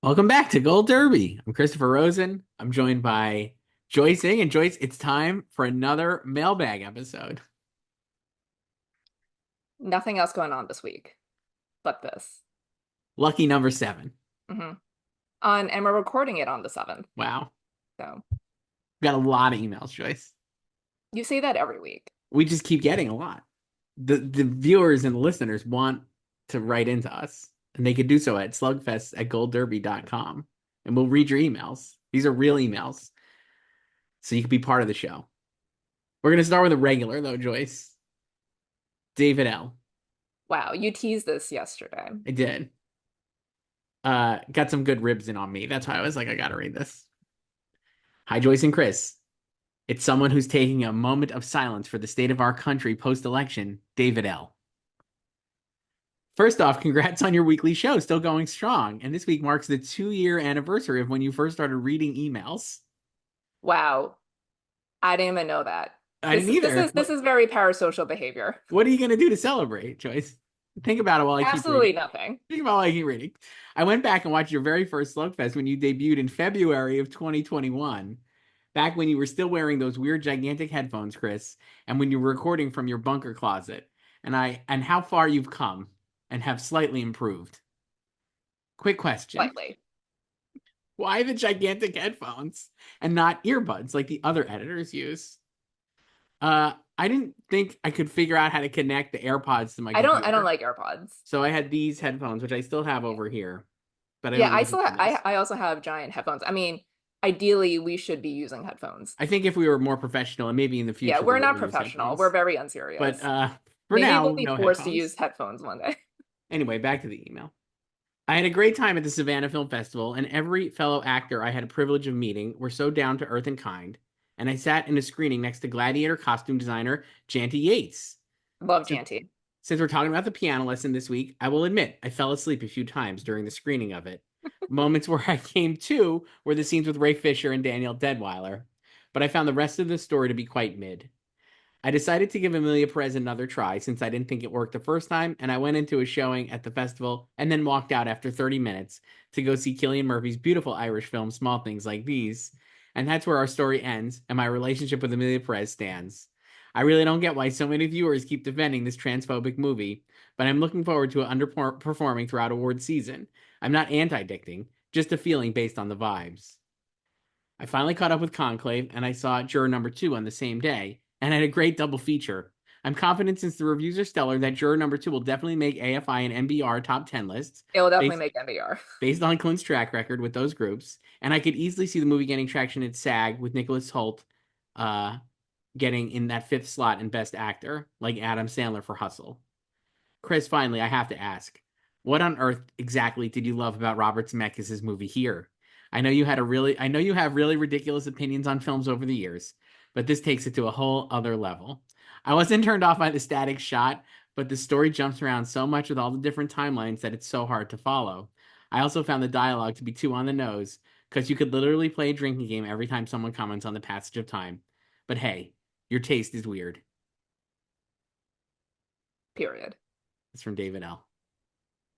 Welcome back to Gold Derby. I'm Christopher Rosen. I'm joined by Joyce Ng. And Joyce, it's time for another mailbag episode. Nothing else going on this week but this. Lucky number 7. hmm and we're recording it on the 7th. Wow. So We've got a lot of emails, Joyce. you say that every week. We just keep getting a lot. The viewers and the listeners want to write into us, and they could do so at slugfest@goldderby.com. And we'll read your emails. These are real emails. So you can be part of the show. We're going to start with a regular, though, Joyce. David L. Wow, you teased this yesterday. I did. Got some good ribs in on me. That's why I was like, I gotta read this. Hi, Joyce and Chris. It's someone who's taking a moment of silence for the state of our country post-election, David L. First off, congrats on your weekly show, still going strong. And this week marks the 2-year anniversary of when you first started reading emails. Wow, I didn't even know that. I This didn't is this either. is this is very parasocial behavior. What are you gonna do to celebrate, Joyce? Think about it while I keep reading. Absolutely nothing. Think about while I keep reading. I went back and watched your very first Slugfest when you debuted in February of 2021. Back when you were still wearing those weird gigantic headphones, Chris, and when you were recording from your bunker closet. And how far you've come and have slightly improved. Quick question. Slightly. Why the gigantic headphones and not earbuds like the other editors use? I didn't think I could figure out how to connect the AirPods to my I don't computer. like AirPods. So I had these headphones, which I still have over here, but I Yeah, don't I use still it for this. I also have giant headphones. I mean, ideally we should be using headphones. I think if we were more professional and maybe in the Yeah, future we we're will not use professional. We're headphones. very But unserious. for Maybe we'll now, be no forced to use headphones. headphones one day. Anyway, back to the email. I had a great time at the Savannah Film Festival, and every fellow actor I had a privilege of meeting were so down to earth and kind. And I sat in a screening next to Gladiator costume designer Janty Yates. Love Since, Janty. since we're talking about the piano lesson this week, I will admit I fell asleep a few times during the screening of it. Moments where I came to were the scenes with Ray Fisher and Danielle Deadweiler, but I found the rest of the story to be quite mid. I decided to give Emilia Pérez another try since I didn't think it worked the first time, and I went into a showing at the festival and then walked out after 30 minutes to go see Cillian Murphy's beautiful Irish film, Small Things Like These. And that's where our story ends, and my relationship with Emilia Pérez stands. I really don't get why so many viewers keep defending this transphobic movie, but I'm looking forward to it underperforming throughout award season. I'm not anti-dicting, just a feeling based on the vibes. I finally caught up with Conclave, and I saw Juror number 2 on the same day, and had a great double feature. I'm confident since the reviews are stellar that Juror number 2 will definitely make AFI and NBR top 10 lists It will definitely based, make NBR. based on Clint's track record with those groups, and I could easily see the movie getting traction at SAG with Nicholas Hoult uh, getting in that 5th slot in Best Actor, like Adam Sandler for Hustle. Chris, finally, I have to ask, what on earth exactly did you love about Robert Zemeckis' movie here? I know you have really ridiculous opinions on films over the years, but this takes it to a whole other level. I wasn't turned off by the static shot, but the story jumps around so much with all the different timelines that it's so hard to follow. I also found the dialogue to be too on the nose, because you could literally play a drinking game every time someone comments on the passage of time. But hey, your taste is weird. Period. It's from David L.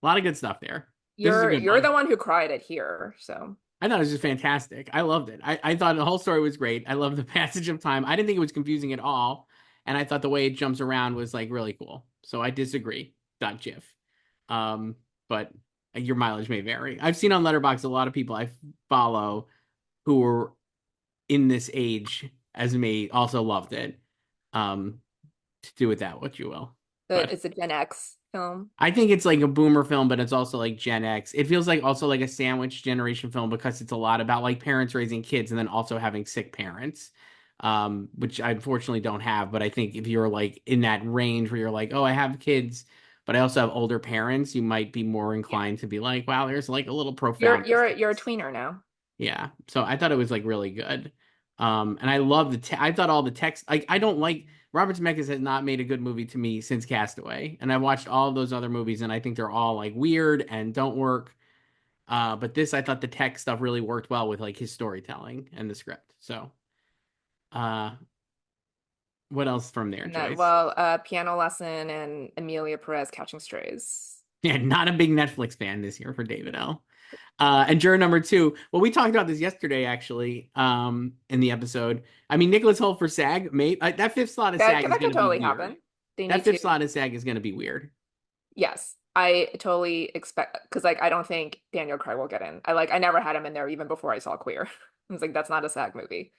A lot of good stuff there. This is a You're good you're one. the one who cried it here, so I thought it was just fantastic. I loved it. I thought the whole story was great. I love the passage of time. I didn't think it was confusing at all. And I thought the way it jumps around was like really cool. So I disagree. Dot GIF. Um, but your mileage may vary. I've seen on Letterboxd a lot of people I follow who were in this age as me also loved it. To do with that what you will. But it's a Gen X film. I think it's like a boomer film, but it's also like Gen X. It feels like also like a sandwich generation film because it's a lot about like parents raising kids and then also having sick parents, which I unfortunately don't have. But I think if you're like in that range where you're like, oh, I have kids, but I also have older parents, you might be more Yeah. inclined to be like, wow, there's like a little You're profoundness you're to you're a this. tweener now. Yeah. So I thought it was like really good. And I love I thought all the text, like, I don't like, Robert Zemeckis has not made a good movie to me since Castaway. And I've watched all of those other movies and I think they're all like weird and don't work. But this, I thought the tech stuff really worked well with like his storytelling and the script. So, uh, what else from there, No, Joyce? well, Piano Lesson and Emilia Perez Catching Strays. Yeah, not a big Netflix fan this year for David L. And juror number two, well, we talked about this yesterday, actually, in the episode. I mean, Nicholas Hoult for SAG, mate, that fifth slot of That SAG is that going could to be totally weird. happen. They That need fifth to. slot of SAG is going to be weird. Yes, I totally expect because like I don't think Daniel Craig will get in. I never had him in there even before I saw Queer. I was like, that's not a SAG movie.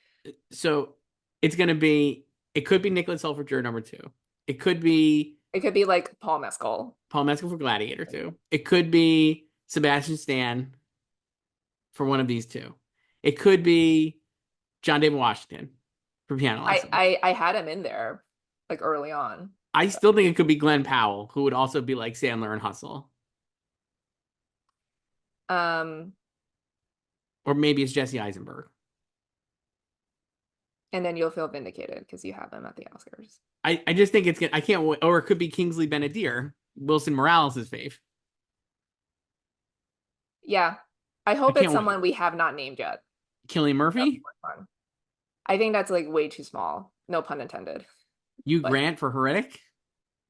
So it's going to be, it could be Nicholas Hoult for juror number two. It could be It could be like Paul Mescal. Paul Mescal for Gladiator two. It could be Sebastian Stan for one of these two. It could be John David Washington for piano I lessons. I I had him in there like early on. I still think it could be Glenn Powell, who would also be like Sandler and Hustle. Um, Or maybe it's Jesse Eisenberg. and then you'll feel vindicated because you have him at the Oscars. I just think it's gonna, I can't wait. Or it could be Kingsley Benadir, Wilson Morales' fave. Yeah, I I hope it's can't wait. someone we have not named yet. Killian That'd be Murphy, more fun. I think that's like way too small. No pun intended. Hugh But Grant for Heretic.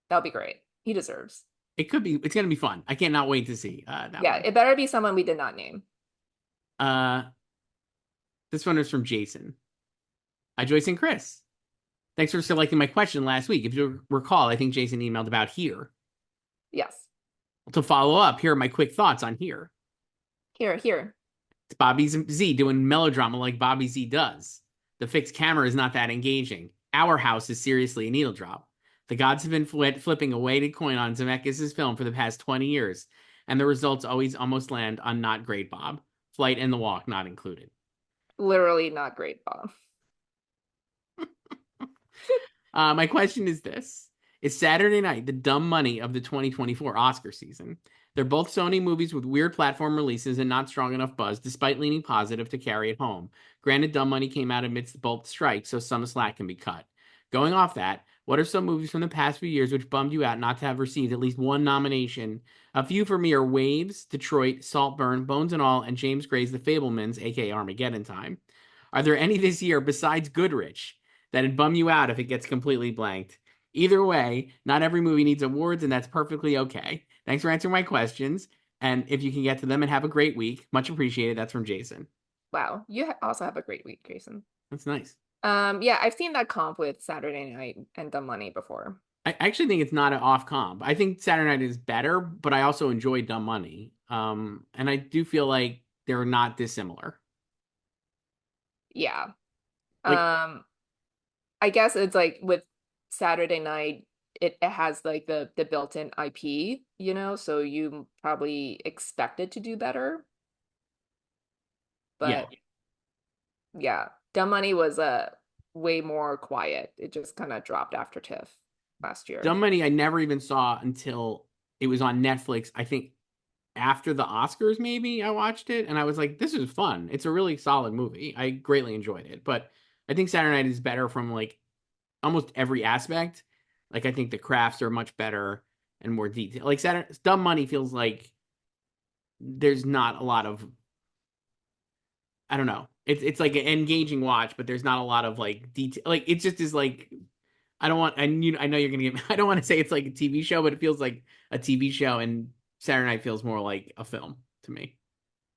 that'll be great. He deserves. It could be. It's gonna be fun. I cannot wait to see that Yeah, one. it better be someone we did not name. Uh, this one is from Jason. Hi, Joyce and Chris. Thanks for selecting my question last week. If you recall, I think Jason emailed about Here. Yes. To follow up, here are my quick thoughts on Here. Here. It's Bobby Z doing melodrama like Bobby Z does. The fixed camera is not that engaging. Our House is seriously a needle drop. The gods have been flipping a weighted coin on Zemeckis' film for the past 20 years, and the results always almost land on not great, Bob. Flight and the Walk not included. Literally not great, Bob. My question is this. Is Saturday Night the dumb money of the 2024 Oscar season? They're both Sony movies with weird platform releases and not strong enough buzz, despite leaning positive to carry it home. Granted, Dumb Money came out amidst both strikes, so some slack can be cut. Going off that, what are some movies from the past few years which bummed you out not to have received at least one nomination? A few for me are Waves, Detroit, Saltburn, Bones and All, and James Gray's The Fablemans, aka Armageddon Time. Are there any this year besides Goodrich that'd bum you out if it gets completely blanked? Either way, not every movie needs awards, and that's perfectly okay. Thanks for answering my questions. And if you can get to them and have a great week, much appreciated. That's from Jason. Wow. You also have a great week, Jason. That's nice. Yeah, I've seen that comp with Saturday Night and Dumb Money before. I actually think it's not an off comp. I think Saturday Night is better, but I also enjoy Dumb Money. And I do feel like they're not dissimilar. Yeah. Like I guess it's like with Saturday Night, it has like the built-in IP, so you probably expect it to do better. yeah. But yeah, Dumb Money was way more quiet. It just kind of dropped after TIFF last year. Dumb Money I never even saw until it was on Netflix. I think after the Oscars, maybe I watched it and I was like, this is fun. It's a really solid movie. I greatly enjoyed it. But I think Saturday Night is better from like almost every aspect. Like I think the crafts are much better and more detailed. Like Saturday Dumb Money feels like there's not a lot of, I don't know. It's like an engaging watch, but there's not a lot of like detail. Like it just is like I don't want. I know you're gonna get. I don't want to say it's like a TV show, but it feels like a TV show, and Saturday Night feels more like a film to me.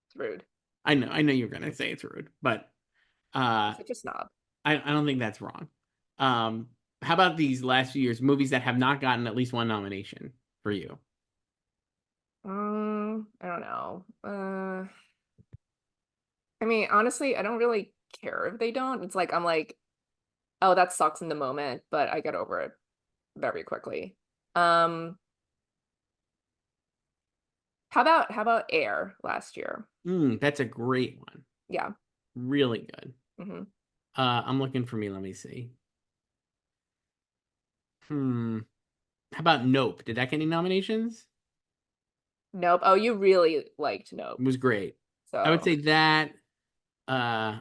It's rude. I know you're gonna say it's rude, but Such a snob. I don't think that's wrong. How about these last few years movies that have not gotten at least one nomination for you? I don't know. I mean, honestly, I don't really care if they don't. It's like I'm like, oh, that sucks in the moment, but I get over it very quickly. Um, how about Air last year? That's a great one. Yeah. Really good. hmm I'm looking for me. Let me see. Hmm. How about Nope? Did that get any nominations? Nope. Oh, you really liked It Nope. was great. I would So say that. Uh,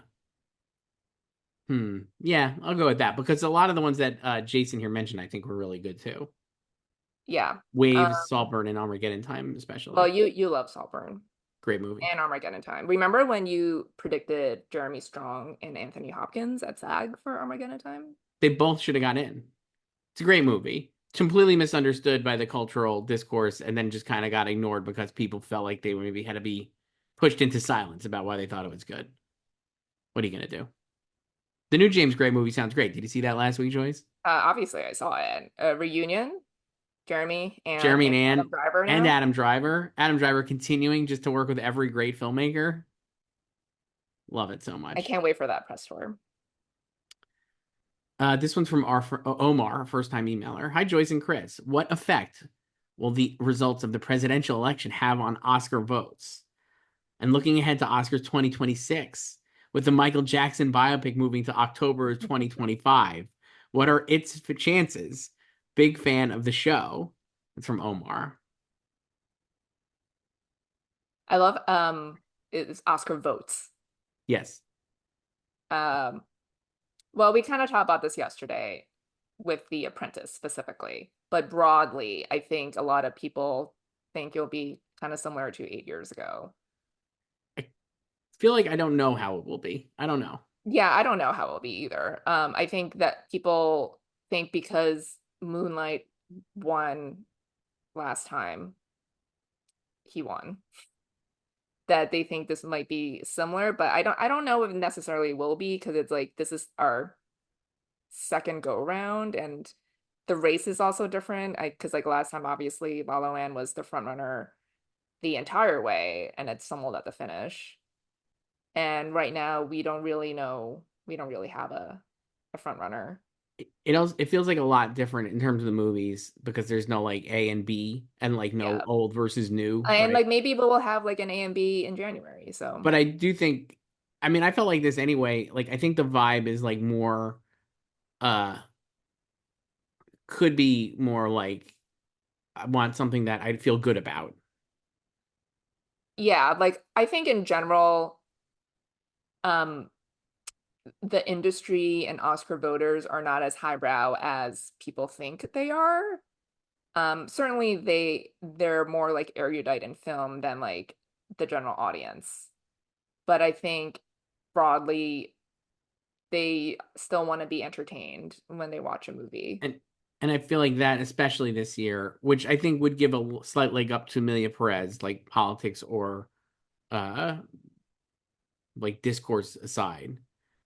Yeah, I'll go with that because a lot of the ones that Jason here mentioned, I think, were really good too. yeah. Waves, Saltburn, and Armageddon Time, Well, especially. you love Saltburn Great movie. and Armageddon Time. Remember when you predicted Jeremy Strong and Anthony Hopkins at SAG for Armageddon Time? They both should have got in. It's a great movie. Completely misunderstood by the cultural discourse, and then just kind of got ignored because people felt like they maybe had to be pushed into silence about why they thought it was good. What are you going to do? The new James Gray movie sounds great. Did you see that last week, Joyce? Obviously, I saw it. A reunion, Jeremy Jeremy and and Adam Ann Driver and now. Adam Driver. Adam Driver continuing just to work with every great filmmaker. Love it so I much. can't wait for that press tour. This one's from our Omar, first time emailer. Hi, Joyce and Chris. What effect will the results of the presidential election have on Oscar votes? And looking ahead to Oscars 2026, with the Michael Jackson biopic moving to October of 2025, what are its chances? Big fan of the show. It's from Omar. I love it's Oscar votes. Yes. Um, well, we kind of talked about this yesterday with The Apprentice specifically, but broadly, I think a lot of people think it'll be kind of similar to 8 years ago. I feel like I don't know how it will be. I don't know. Yeah, I don't know how it'll be either. I think that people think because Moonlight won last time, he won, that they think this might be similar, but I don't know if it necessarily will be because it's like this is our second go round and the race is also different. I because like last time obviously La La Land was the front runner the entire way and it stumbled at the finish. And right now we don't really know, we don't really have a front runner. It feels like a lot different in terms of the movies because there's no like A and B and like no Yeah. old versus new, And right? like maybe we'll have like an A and B in January. So But I do think, I mean, I felt like this anyway. Like I think the vibe is like more, uh, could be more like I want something that I feel good about. yeah, like I think in general, um, the industry and Oscar voters are not as highbrow as people think they are. Certainly they're more like erudite in film than like the general audience. But I think broadly they still want to be entertained when they watch a movie. And and I feel like that, especially this year, which I think would give a slight leg up to Emilia Perez, like politics or uh like discourse aside,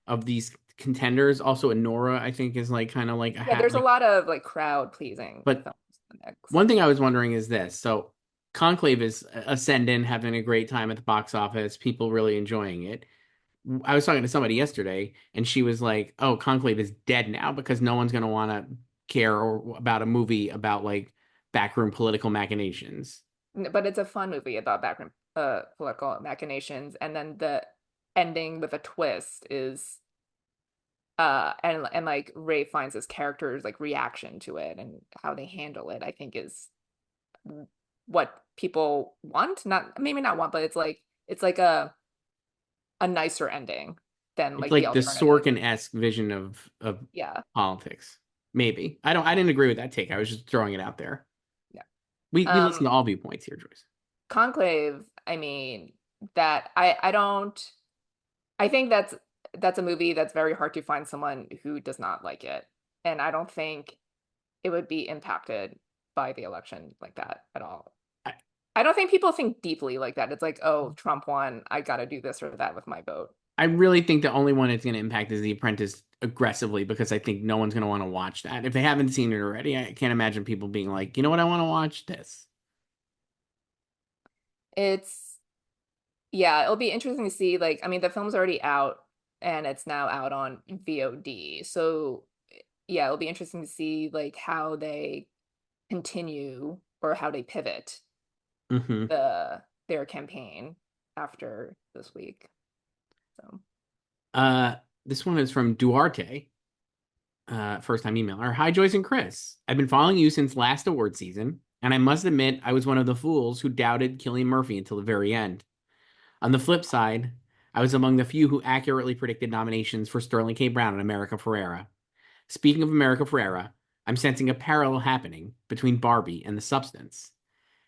of these contenders. Also, Nora, I think, is like kind of like a Yeah, hat there's a like. lot of like crowd pleasing But films in the mix. one thing I was wondering is this: so Conclave is ascending, having a great time at the box office, people really enjoying it. I was talking to somebody yesterday, and she was like, "Oh, Conclave is dead now because no one's going to want to care about a movie about like backroom political machinations." But it's a fun movie about background political machinations, and then the ending with a twist is and like Ray finds his character's like reaction to it and how they handle it, I think is what people want. Not maybe not want, but it's like a nicer ending than It's like the like the alternative. Sorkin-esque vision of Yeah. politics. Maybe. I didn't agree with that take. I was just throwing it out there. Yeah. We listen Um to all viewpoints here, Joyce. Conclave, I mean, that I don't I think that's a movie that's very hard to find someone who does not like it. And I don't think it would be impacted by the election like that at all. I, I don't think people think deeply like that. It's like, oh, Trump won. I got to do this or that with my vote. I really think the only one it's going to impact is The Apprentice aggressively because I think no one's going to want to watch that. If they haven't seen it already, I can't imagine people being like, you know what, I want to watch this. It's, yeah, it'll be interesting to see. Like, I mean, the film's already out and it's now out on VOD. So, yeah, it'll be interesting to see like how they continue or how they pivot Hmm. their campaign after this week. So, Uh, this one is from Duarte, first time emailer. Hi, Joyce and Chris. I've been following you since last award season, and I must admit I was one of the fools who doubted Cillian Murphy until the very end. On the flip side, I was among the few who accurately predicted nominations for Sterling K. Brown and America Ferrera. Speaking of America Ferrera, I'm sensing a parallel happening between Barbie and The Substance.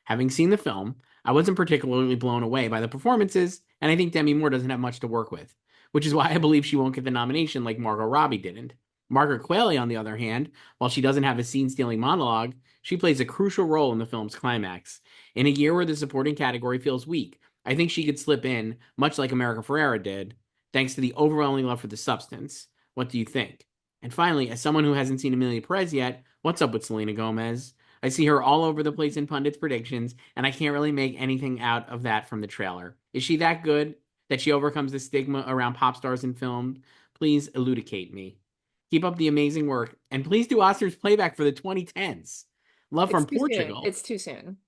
Having seen the film, I wasn't particularly blown away by the performances, and I think Demi Moore doesn't have much to work with, which is why I believe she won't get the nomination like Margot Robbie didn't. Margaret Qualley, on the other hand, while she doesn't have a scene-stealing monologue, she plays a crucial role in the film's climax. In a year where the supporting category feels weak, I think she could slip in, much like America Ferrera did, thanks to the overwhelming love for the substance. What do you think? And finally, as someone who hasn't seen Emilia Perez yet, what's up with Selena Gomez? I see her all over the place in pundits' predictions, and I can't really make anything out of that from the trailer. Is she that good that she overcomes the stigma around pop stars in film? Please elucidate me. Keep up the amazing work, and please do Oscars playback for the 2010s. Love It's from too soon. Portugal. It's too soon.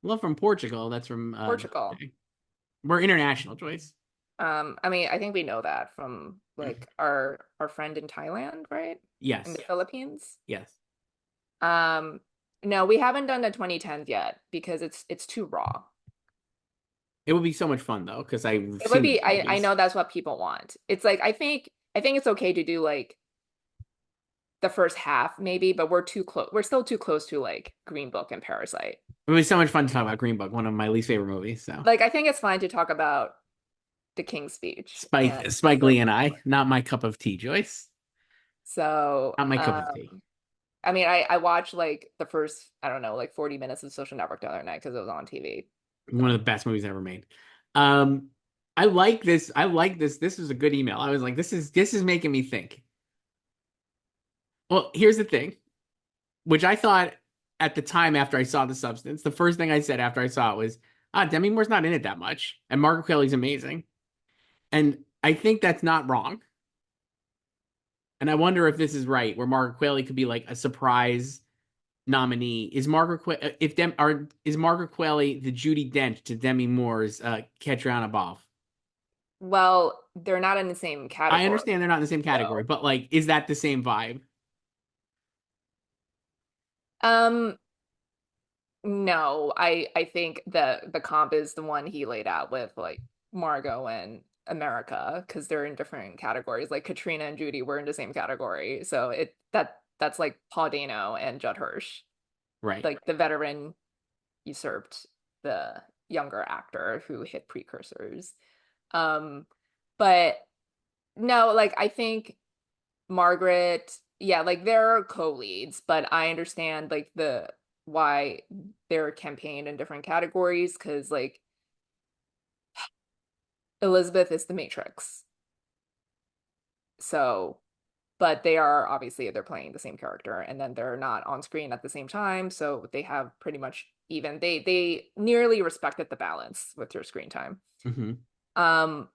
Love from Portugal. That's from Portugal. we're international, Joyce. I mean, I think we know that from like our friend in Thailand, right? In the Yes. Philippines. Yes. Um, no, we haven't done the 2010s yet because it's too raw. It would be so much fun though, because I've It would seen those be, I movies. know that's what people want. It's like I think it's okay to do like the first half maybe, but we're too close. We're still too close to like Green Book and Parasite. It would be so much fun to talk about Green Book, one of my least favorite movies. So Like I think it's fine to talk about the King's Speech and Spike like Lee and I, not my cup of tea, Joyce. so Not my cup of tea. I mean I watched like the first I don't know like 40 minutes of Social Network the other night because it was on TV. One of the best movies ever made. Um, I like this. I like this. This is a good email. I was like, this is making me think. Well, here's the thing, which I thought at the time after I saw The Substance, the first thing I said after I saw it was, Demi Moore's not in it that much, and Margaret Qualley's amazing, and I think that's not wrong. And I wonder if this is right, where Margaret Qualley could be like a surprise nominee. Is Margaret Qualley the Judi Dench to Demi Moore's Catch Her on a Ball? Well, they're not in the same I category understand they're not in the same category, though. but like, is that the same vibe? Um no, I think the comp is the one he laid out with like Margot and America because they're in different categories. Like Katrina and Judy were in the same category. So that's like Paul Dano and Judd Hirsch. Right. Like the veteran usurped the younger actor who hit precursors. Um, but no, like I think Margaret, yeah, like they're co-leads, but I understand like the why they're campaigned in different categories because like Elizabeth is the Matrix. So, but they are obviously they're playing the same character and then they're not on screen at the same time, so they have pretty much even they nearly respected the balance with their screen time. Hmm. Um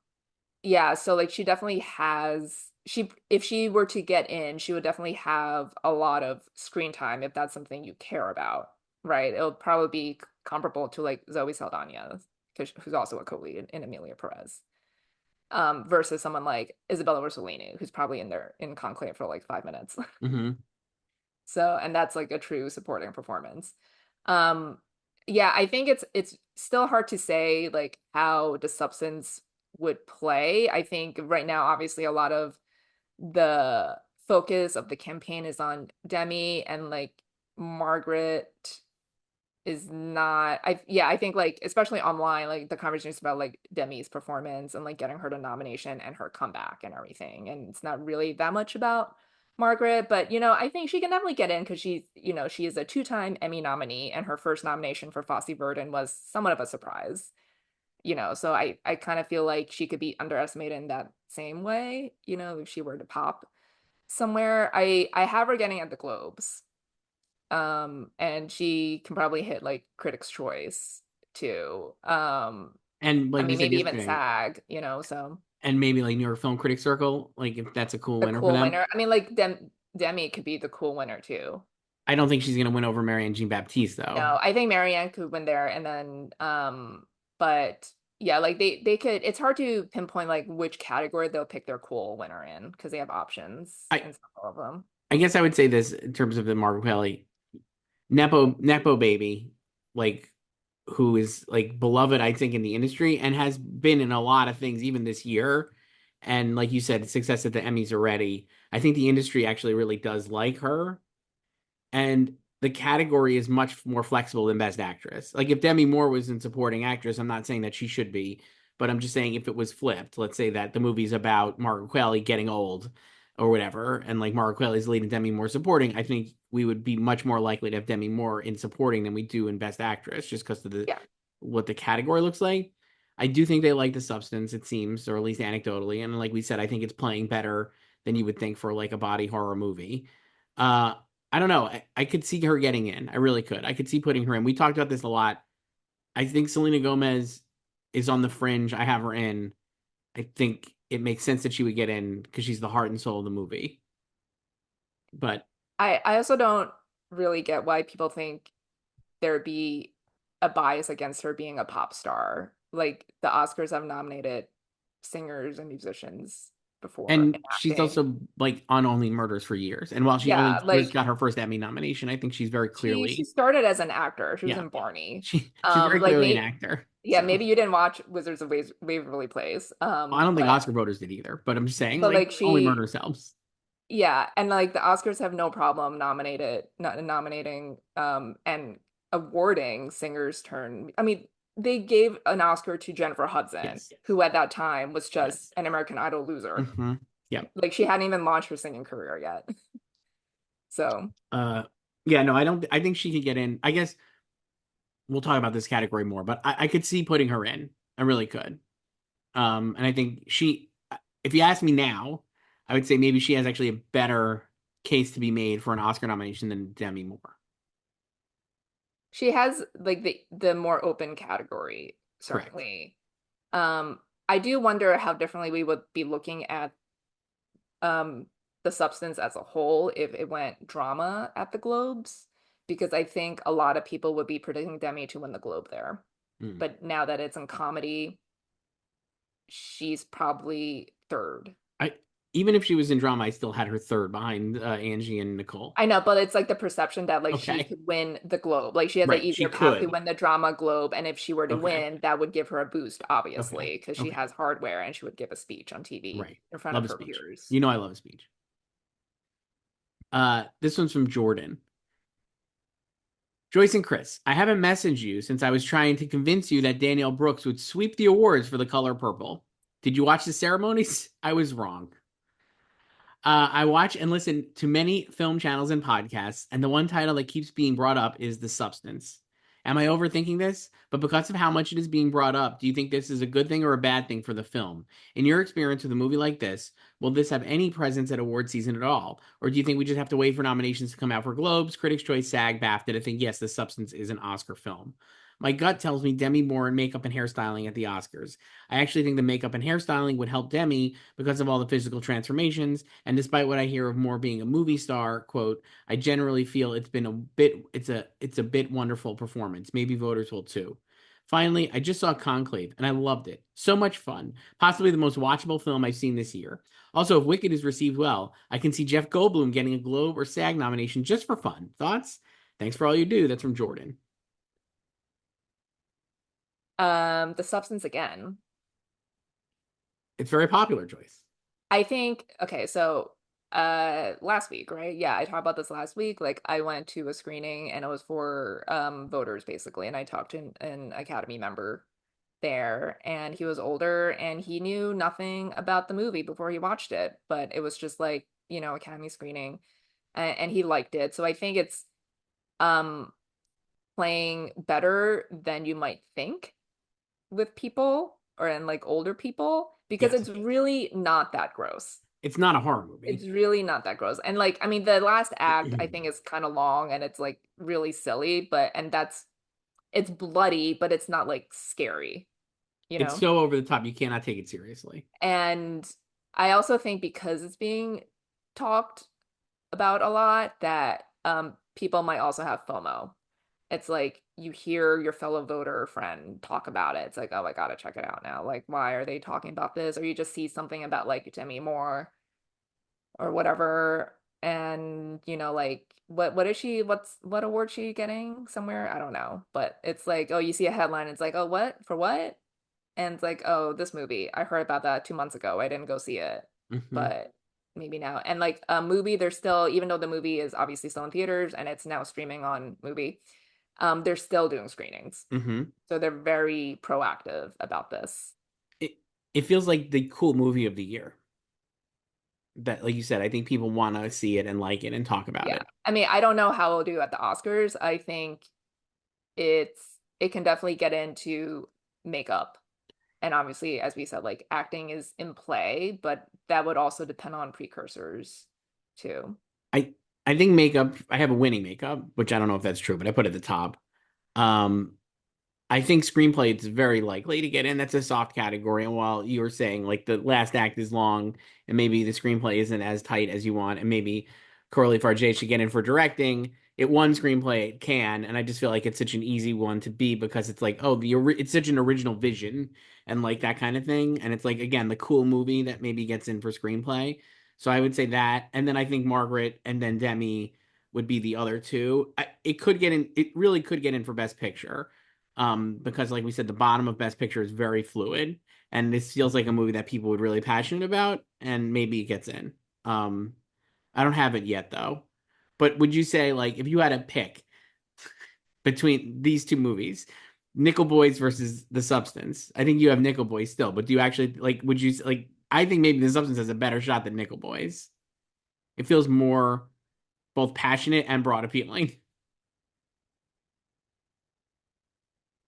yeah, so like she definitely has she if she were to get in, she would definitely have a lot of screen time if that's something you care about, right? It'll probably be comparable to like Zoe Saldana, who's also a co-lead in Emilia Perez, versus someone like Isabella Rossellini, who's probably in there in Conclave for like 5 minutes. Hmm. So, and that's like a true supporting performance. Um, yeah, I think it's still hard to say like how the substance would play. I think right now, obviously, a lot of the focus of the campaign is on Demi and like Margaret is not I think like especially online like the conversations about like Demi's performance and like getting her to nomination and her comeback and everything and it's not really that much about Margaret but I think she can definitely get in because she's she is a two-time Emmy nominee and her first nomination for Fosse Verdon was somewhat of a surprise so I kind of feel like she could be underestimated in that same way if she were to pop somewhere I have her getting at the Globes and she can probably hit like Critics' Choice too. And I like we mean said maybe even yesterday, SAG, so and maybe like New York Film Critics Circle, like if that's a cool the winner for cool them. winner. I mean like Demi could be the cool winner too. I don't think she's gonna win over Marianne Jean Baptiste though. No, I think Marianne could win there and then but yeah, like they could it's hard to pinpoint like which category they'll pick their cool winner in because they have options I in some of them. I guess I would say this in terms of the Margaret Qualley Nepo baby, like who is like beloved, I think, in the industry and has been in a lot of things even this year. And like you said, success at the Emmys already. I think the industry actually really does like her. And the category is much more flexible than Best Actress. Like if Demi Moore was in supporting actress, I'm not saying that she should be, but I'm just saying if it was flipped, let's say that the movie's about Margaret Qualley getting old or whatever, and like Margaret Qualley's leading Demi Moore supporting, I think we would be much more likely to have Demi Moore in supporting than we do in Best Actress, just because of the Yeah. what the category looks like. I do think they like the substance, it seems, or at least anecdotally. And like we said, I think it's playing better than you would think for like a body horror movie. Uh, I don't know. I could see her getting in. I really could. I could see putting her in. We talked about this a lot. I think Selena Gomez is on the fringe. I have her in. I think it makes sense that she would get in because she's the heart and soul of the movie. But I also don't really get why people think there'd be a bias against her being a pop star. Like the Oscars have nominated singers and musicians before in and she's acting. also like on Only Murders for years. And while she only Yeah, just like got her first Emmy nomination, I think she's very she clearly, started as an actor. She was yeah, in Barney. she's very Like clearly an may actor. yeah, So maybe you didn't watch Wizards of Waverly Place. I don't think But Oscar voters did either. But I'm just saying, but like like Only she Murders helps. yeah, and like the Oscars have no problem not nominating and awarding singers turn. I mean, they gave an Oscar to Jennifer Hudson, Yes. who at that time was just Yes. an American Idol loser. Mm-hmm. Yep. Like she hadn't even launched her singing career yet. So, Uh, yeah, no, I don't. I think she could get in. I guess we'll talk about this category more, but I could see putting her in. I really could. And I think she, if you ask me now, I would say maybe she has actually a better case to be made for an Oscar nomination than Demi Moore. she has like the more open category, Correct. certainly. I do wonder how differently we would be looking at um the substance as a whole if it went drama at the Globes, because I think a lot of people would be predicting Demi to win the Globe there. Mm. But now that it's in comedy, she's probably third. I even if she was in drama, I still had her third behind Angie and Nicole. I know, but it's like the perception that like she Okay. could win the Globe. Like she has an Right. She easier path to could. win the drama Globe, and if she were to Okay. win, that would give her a boost, Okay. obviously, because she Okay. has hardware and she would give a speech on TV Right. in front Love of a her speech. peers. You know I love a speech. This one's from Jordan. Joyce and Chris, I haven't messaged you since I was trying to convince you that Danielle Brooks would sweep the awards for The Color Purple. Did you watch the ceremonies? I was wrong. I watch and listen to many film channels and podcasts, and the one title that keeps being brought up is The Substance. Am I overthinking this? But because of how much it is being brought up, do you think this is a good thing or a bad thing for the film? In your experience with a movie like this, will this have any presence at award season at all? Or do you think we just have to wait for nominations to come out for Globes, Critics' Choice, SAG, BAFTA to think, yes, The Substance is an Oscar film? My gut tells me Demi Moore in makeup and hairstyling at the Oscars. I actually think the makeup and hairstyling would help Demi because of all the physical transformations. And despite what I hear of Moore being a movie star, quote, I generally feel it's a bit wonderful performance. Maybe voters will too. Finally, I just saw Conclave and I loved it. So much fun. Possibly the most watchable film I've seen this year. Also, if Wicked is received well, I can see Jeff Goldblum getting a Globe or SAG nomination just for fun. Thoughts? Thanks for all you do. That's from Jordan. The substance again. It's very popular, Joyce. I think okay, so last week, right? Yeah, I talked about this last week. Like I went to a screening and it was for voters basically, and I talked to an Academy member there, and he was older and he knew nothing about the movie before he watched it, but it was just like, Academy screening, and he liked it. So I think it's um playing better than you might think with people or in like older people, because Yes. it's really not that gross. It's not a horror It's movie. really not that gross. And like, I mean, the last act I think is kind of long and it's like really silly, but and that's it's bloody, but it's not like scary, you It's know? so over the top, you cannot take it seriously. And I also think because it's being talked about a lot that people might also have FOMO. It's like you hear your fellow voter or friend talk about it. It's like, oh, I gotta check it out now. Like, why are they talking about this? Or you just see something about like Demi Moore or whatever, and like what is she what award she getting somewhere? I don't know. But it's like, oh, you see a headline, it's like, oh, what for what? And it's like, oh, this movie. I heard about that 2 months ago. I didn't go see it. Hmm. But maybe now. And like a movie, they're still, even though the movie is obviously still in theaters and it's now streaming on movie, they're still doing screenings. Hmm. So they're very proactive about this. It it feels like the cool movie of the year. That, like you said, I think people want to see it and like it and talk about Yeah. it. I mean, I don't know how it'll do at the Oscars. I think it can definitely get into makeup. And obviously, as we said, like acting is in play, but that would also depend on precursors too. I I think makeup. I have a winning makeup, which I don't know if that's true, but I put at the top. Um, I think screenplay is very likely to get in. That's a soft category. And while you were saying like the last act is long and maybe the screenplay isn't as tight as you want, and maybe Corley Farjay should get in for directing, it won screenplay, it can. And I just feel like it's such an easy one to be because it's like, oh, it's such an original vision and like that kind of thing. And it's like, again, the cool movie that maybe gets in for screenplay. So I would say that. And then I think Margaret and then Demi would be the other two. It could get in, it really could get in for Best Picture, because like we said, the bottom of Best Picture is very fluid, and this feels like a movie that people would really passionate about, and maybe it gets in. Um, I don't have it yet though, but would you say like if you had to pick between these two movies, Nickel Boys versus The Substance? I think you have Nickel Boys still, but do you actually like? Would you like? I think maybe The Substance has a better shot than Nickel Boys. It feels more both passionate and broad appealing.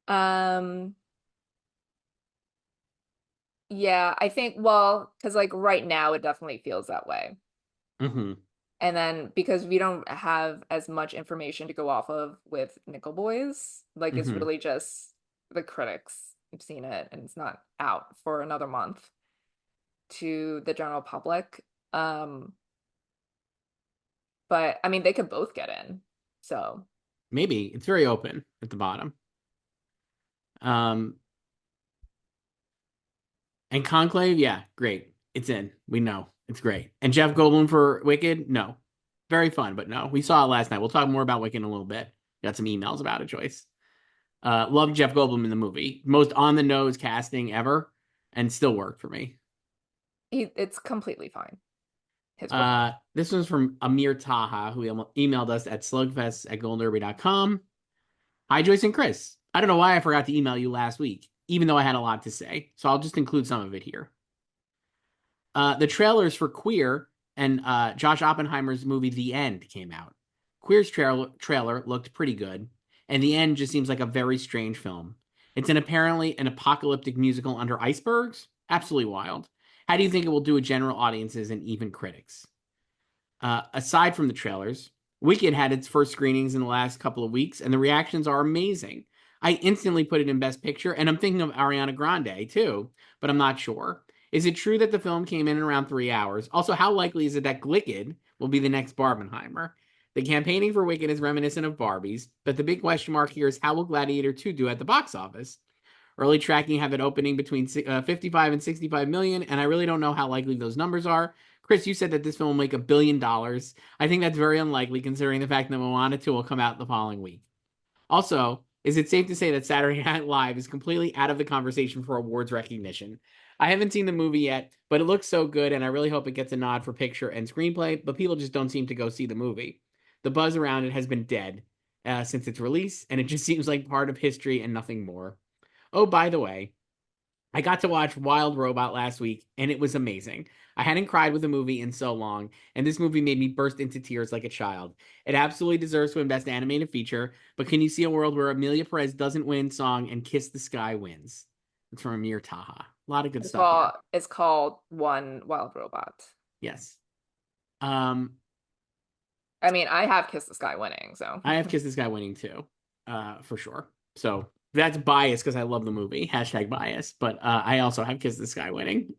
Um, yeah, I think, well, because like right now it definitely feels that way. Hmm. And then because we don't have as much information to go off of with Nickel Boys, like it's Hmm. really just the critics have seen it and it's not out for another month to the general public. Um, but I mean they could both get in. So Maybe it's very open at the bottom. Um, And Conclave, yeah, great. It's in. We know. It's great. And Jeff Goldblum for Wicked, no. Very fun, but no. We saw it last night. We'll talk more about Wicked in a little bit. Got some emails about it, Joyce. Love Jeff Goldblum in the movie. Most on the nose casting ever, and still worked for me. it's completely fine. His performance. This one's from Amir Taha, who emailed us at slugfest@goldderby.com. Hi, Joyce and Chris. I don't know why I forgot to email you last week, even though I had a lot to say. So I'll just include some of it here. The trailers for Queer and Josh Oppenheimer's movie The End came out. Queer's trailer looked pretty good, and The End just seems like a very strange film. It's apparently an apocalyptic musical under icebergs. Absolutely wild. How do you think it will do with general audiences and even critics? Aside from the trailers, Wicked had its first screenings in the last couple of weeks, and the reactions are amazing. I instantly put it in Best Picture, and I'm thinking of Ariana Grande too, but I'm not sure. Is it true that the film came in around 3 hours? Also, how likely is it that Glicked will be the next Barbenheimer? The campaigning for Wicked is reminiscent of Barbie's, but the big question mark here is how will Gladiator 2 do at the box office? Early tracking have it opening between 55 and 65 million, and I really don't know how likely those numbers are. Chris, you said that this film will make $1 billion. I think that's very unlikely considering the fact that Moana 2 will come out the following week. Also, is it safe to say that Saturday Night Live is completely out of the conversation for awards recognition? I haven't seen the movie yet, but it looks so good, and I really hope it gets a nod for picture and screenplay, but people just don't seem to go see the movie. The buzz around it has been dead since its release, and it just seems like part of history and nothing more. Oh, by the way, I got to watch Wild Robot last week, and it was amazing. I hadn't cried with a movie in so long, and this movie made me burst into tears like a child. It absolutely deserves to win Best Animated Feature, but can you see a world where Emilia Perez doesn't win song and Kiss the Sky wins? It's from Amir Taha. A lot of good stuff here. It's called One Wild Robot. Yes. Um, I mean, I have Kiss the Sky winning, so I have Kiss the Sky winning too, for sure. So that's bias because I love the movie. Hashtag bias. But I also have Kiss the Sky winning.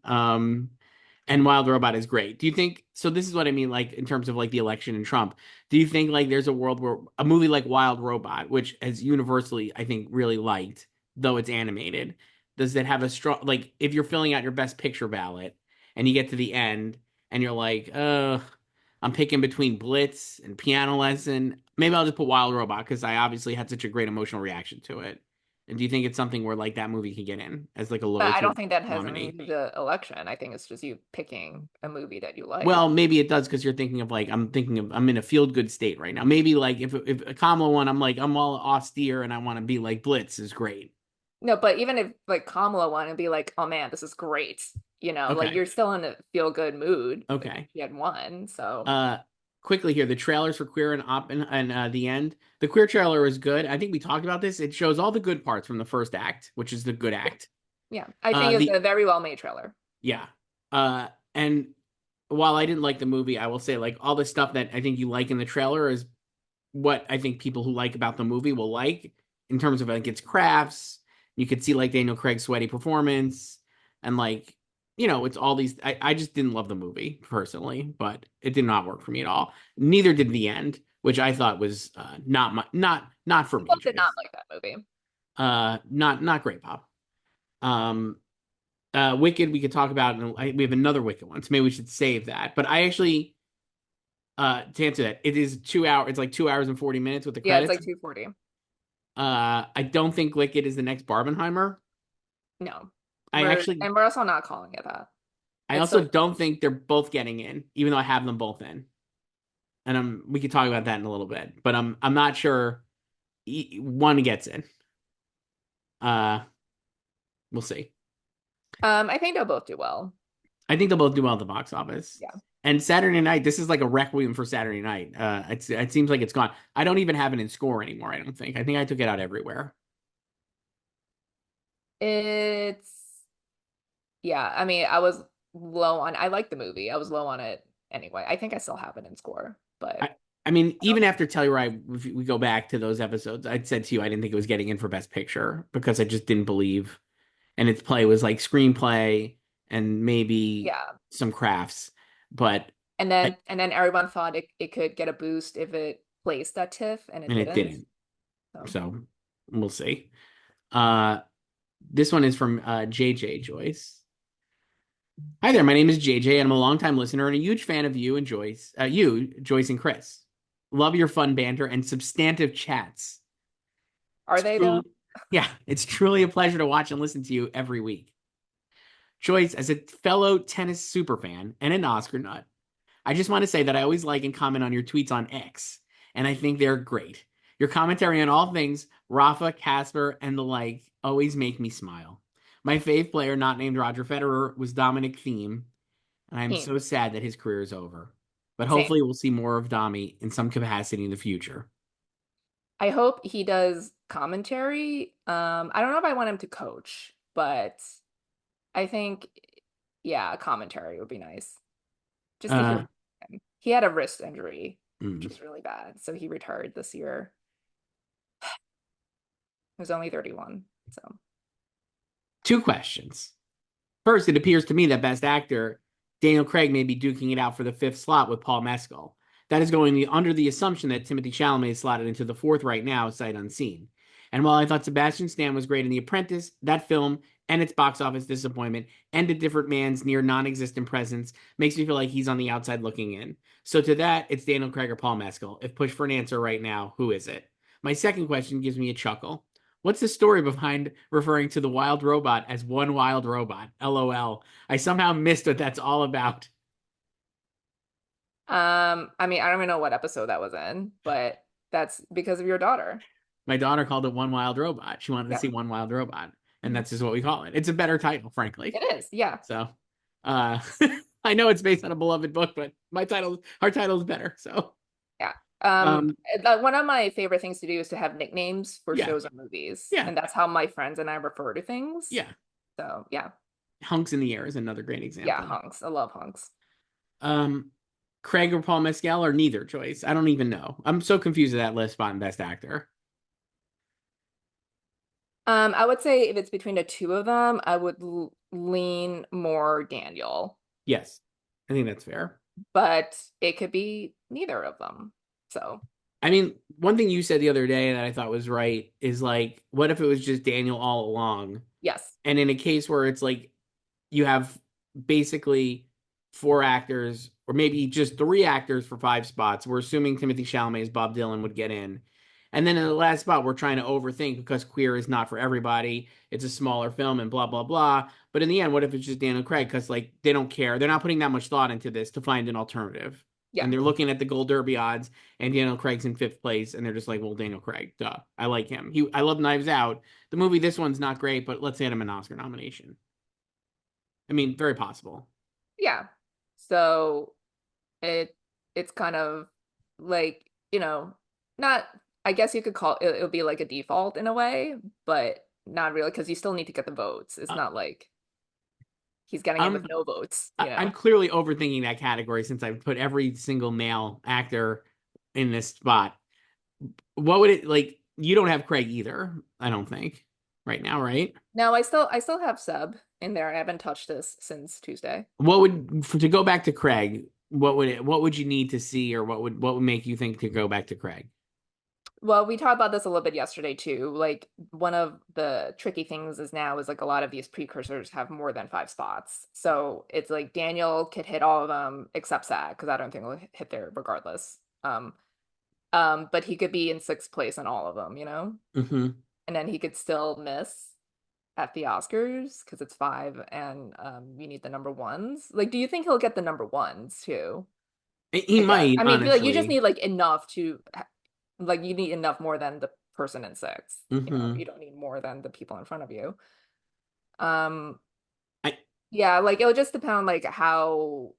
And Wild Robot is great. Do you think so? This is what I mean, like in terms of like the election and Trump. Do you think like there's a world where a movie like Wild Robot, which has universally, I think, really liked, though it's animated, does it have a strong like if you're filling out your best picture ballot and you get to the end and you're like, I'm picking between Blitz and Piano Lesson. Maybe I'll just put Wild Robot because I obviously had such a great emotional reaction to it. And do you think it's something where like that movie could get in as like a but lower I tier don't think that has anything nominee? to do with the election. I think it's just you picking a movie that you like. Well, maybe it does because you're thinking of like I'm in a feel good state right now. Maybe like if a Kamala one, I'm like I'm all austere and I want to be like Blitz is great. No, but even if like Kamala won and be like, oh man, this is great. Like Okay, you're still in a feel good mood if okay. she had won. So Uh, Quickly here, the trailers for Queer and Op and the end. The Queer trailer is good. I think we talked about this. It shows all the good parts from the first act, which is the good act. Yeah, I think it's The a very well made trailer. Yeah. And while I didn't like the movie, I will say like all the stuff that I think you like in the trailer is what I think people who like about the movie will like in terms of like its crafts. You could see like Daniel Craig's sweaty performance and like, it's all these I just didn't love the movie personally, but it did not work for me at all. Neither did the end, which I thought was not for me, People did not Joyce. like that movie. Not great, Pop. Um Wicked we could talk about, and we have another Wicked one, so maybe we should save that. But I actually, to answer that, it is 2 hours. It's like 2 hours and 40 minutes with the Yeah, it's credits. like 240. I don't think Wicked is the next Barbenheimer. No, I actually, we're also not calling it that. I It's also still don't think they're both getting in, even though I have them both in. And we could talk about that in a little bit, but I'm not sure one gets in. Uh, we'll see. I think they'll both do well. I think they'll both do well at the box office. Yeah. And Saturday night, this is like a requiem for Saturday night. It seems like it's gone. I don't even have it in score anymore. I don't think. I think I took it out everywhere. It's yeah, I mean, I was low on I like the movie. I was low on it anyway. I think I still have it in score, but I, I mean, I don't even after Telluride, if we go back to those episodes, I said to you I didn't think it was getting in for Best Picture because I just didn't believe. And its play was like screenplay and maybe yeah. some crafts, but And then everyone thought it could get a boost if it placed at TIFF and it and it didn't. didn't. So So we'll see. Uh, this one is from JJ Joyce. Hi there, my name is JJ, and I'm a longtime listener and a huge fan of you and Joyce. Joyce, and Chris. Love your fun banter and substantive chats. are It's they though? truly, yeah, it's truly a pleasure to watch and listen to you every week. Joyce, as a fellow tennis superfan and an Oscar nut, I just want to say that I always like and comment on your tweets on X, and I think they're great. Your commentary on all things Rafa, Casper, and the like always make me smile. My fave player, not named Roger Federer, was Dominic Thiem, and I'm Team. so sad that his career is over. But Same. hopefully, we'll see more of Domi in some capacity in the future. I hope he does commentary. I don't know if I want him to coach, but I think yeah, commentary would be nice. Just to hear Uh, from him. He had a wrist injury, which mm. was really bad, so he retired this year. He was only 31. So Two questions. First, it appears to me that Best Actor Daniel Craig may be duking it out for the fifth slot with Paul Mescal. That is going under the assumption that Timothy Chalamet is slotted into the fourth right now, sight unseen. And while I thought Sebastian Stan was great in The Apprentice, that film and its box office disappointment and A Different Man's near non-existent presence makes me feel like he's on the outside looking in. So to that, it's Daniel Craig or Paul Mescal. If pushed for an answer right now, who is it? My second question gives me a chuckle. What's the story behind referring to the wild robot as one wild robot? LOL. I somehow missed what that's all about. I mean, I don't even know what episode that was in, but that's because of your daughter. My daughter called it One Wild Robot. She wanted to Yeah. see One Wild Robot, and Mhm. that's just what we call it. It's a better title, frankly. It is. Yeah. So, uh, I know it's based on a beloved book, but our title is better. So, Yeah. um, One of my favorite things to do is to have nicknames for yeah, shows or movies, yeah, and that's how my friends and I refer to things. yeah. So yeah, Hunks in the Air is another great yeah, example. hunks. I love hunks. Um, Craig or Paul Mescal or neither choice. I don't even know. I'm so confused with that list spot in Best Actor. I would say if it's between the two of them, I would lean more Daniel, Yes, I think that's fair. but it could be neither of them. So I mean, one thing you said the other day that I thought was right is like, what if it was just Daniel all along? yes, And in a case where it's like you have basically four actors, or maybe just three actors for five spots, we're assuming Timothy Chalamet's Bob Dylan would get in. And then in the last spot, we're trying to overthink because Queer is not for everybody. It's a smaller film and blah, blah, blah. But in the end, what if it's just Daniel Craig? Because like they don't care. They're not putting that much thought into this to find an alternative. yeah, And they're looking at the Gold Derby odds, and Daniel Craig's in fifth place, and they're just like, "Well, Daniel Craig, duh, I like him. I love Knives Out. The movie, this one's not great, but let's get him an Oscar nomination. I mean, very possible. yeah. So it it's kind of like, not I guess you could call it, it'll be like a default in a way, but not really, because you still need to get the votes. It's Uh, not like he's getting it with I'm no votes, I'm clearly overthinking that category since I've put every single male actor in this spot. What would it like? You don't have Craig either, I don't think, right now, right? No, I still have Seb in there. I haven't touched this since Tuesday. To go back to Craig? What would you need to see, or what would make you think to go back to Craig? Well, we talked about this a little bit yesterday too. Like one of the tricky things is now is like a lot of these precursors have more than 5 spots. So it's like Daniel could hit all of them except Zach, because I don't think he'll hit there regardless. But he could be in 6th place in all of them, Hmm. and then he could still miss at the Oscars because it's 5 and you need the number ones. Like, do you think he'll get the number ones too? He I guess. might, I mean, I feel like you just honestly. need like enough like you need enough more than the person in 6. Hmm. You don't need more than the people in front of you. Um, I yeah, like it'll just depend on like how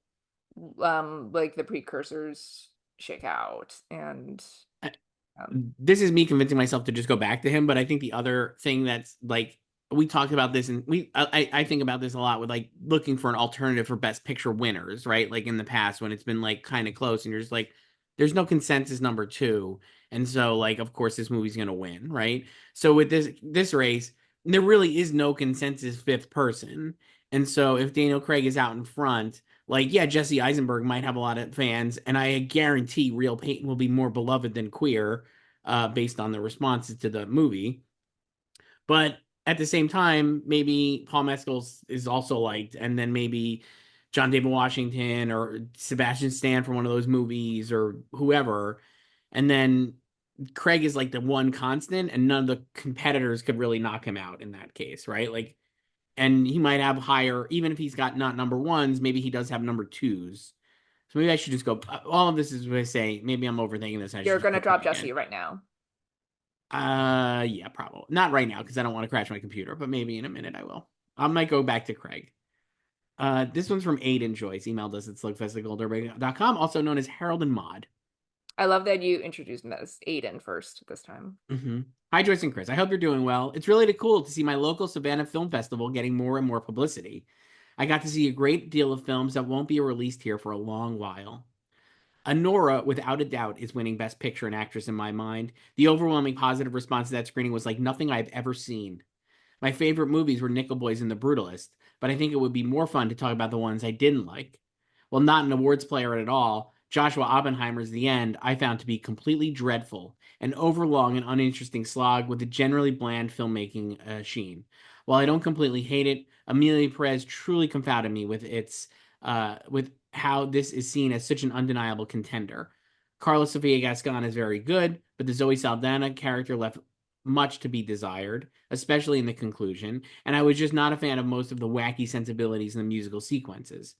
like the precursors shake out and um this is me convincing myself to just go back to him. But I think the other thing that's like we talked about this, and I think about this a lot with like looking for an alternative for best picture winners, right? Like in the past when it's been like kind of close, and you're just like, there's no consensus number two, and so like of course this movie's gonna win, right? So with this race, there really is no consensus fifth person, and so if Daniel Craig is out in front. Like, yeah, Jesse Eisenberg might have a lot of fans, and I guarantee Real Peyton will be more beloved than Queer, based on the responses to the movie. But at the same time, maybe Paul Mescal is also liked, and then maybe John David Washington or Sebastian Stan from one of those movies or whoever. And then Craig is like the one constant, and none of the competitors could really knock him out in that case, right? Like, and he might have higher, even if he's got not number ones, maybe he does have number twos. So maybe I should just go. All of this is what I say. Maybe I'm overthinking this. I should you're just gonna put drop Craig Jesse in. right now. Yeah, probably not right now because I don't want to crash my computer, but maybe in a minute I will. I might go back to Craig. This one's from Aiden Joyce. Emailed us at slugfest@goldberg.com, also known as Harold and Maude. I love that you introduced him as Aiden first this time. Mm-hmm. Hi, Joyce and Chris. I hope you're doing well. It's really cool to see my local Savannah Film Festival getting more and more publicity. I got to see a great deal of films that won't be released here for a long while. Honora, without a doubt, is winning Best Picture and Actress in my mind. The overwhelming positive response to that screening was like nothing I've ever seen. My favorite movies were Nickel Boys and The Brutalist, but I think it would be more fun to talk about the ones I didn't like. While not an awards player at all, Joshua Oppenheimer's The End I found to be completely dreadful, an overlong and uninteresting slog with a generally bland filmmaking sheen. While I don't completely hate it, Emilia Perez truly confounded me with how this is seen as such an undeniable contender. Carla Sofia Gascon is very good, but the Zoe Saldana character left much to be desired, especially in the conclusion, and I was just not a fan of most of the wacky sensibilities in the musical sequences.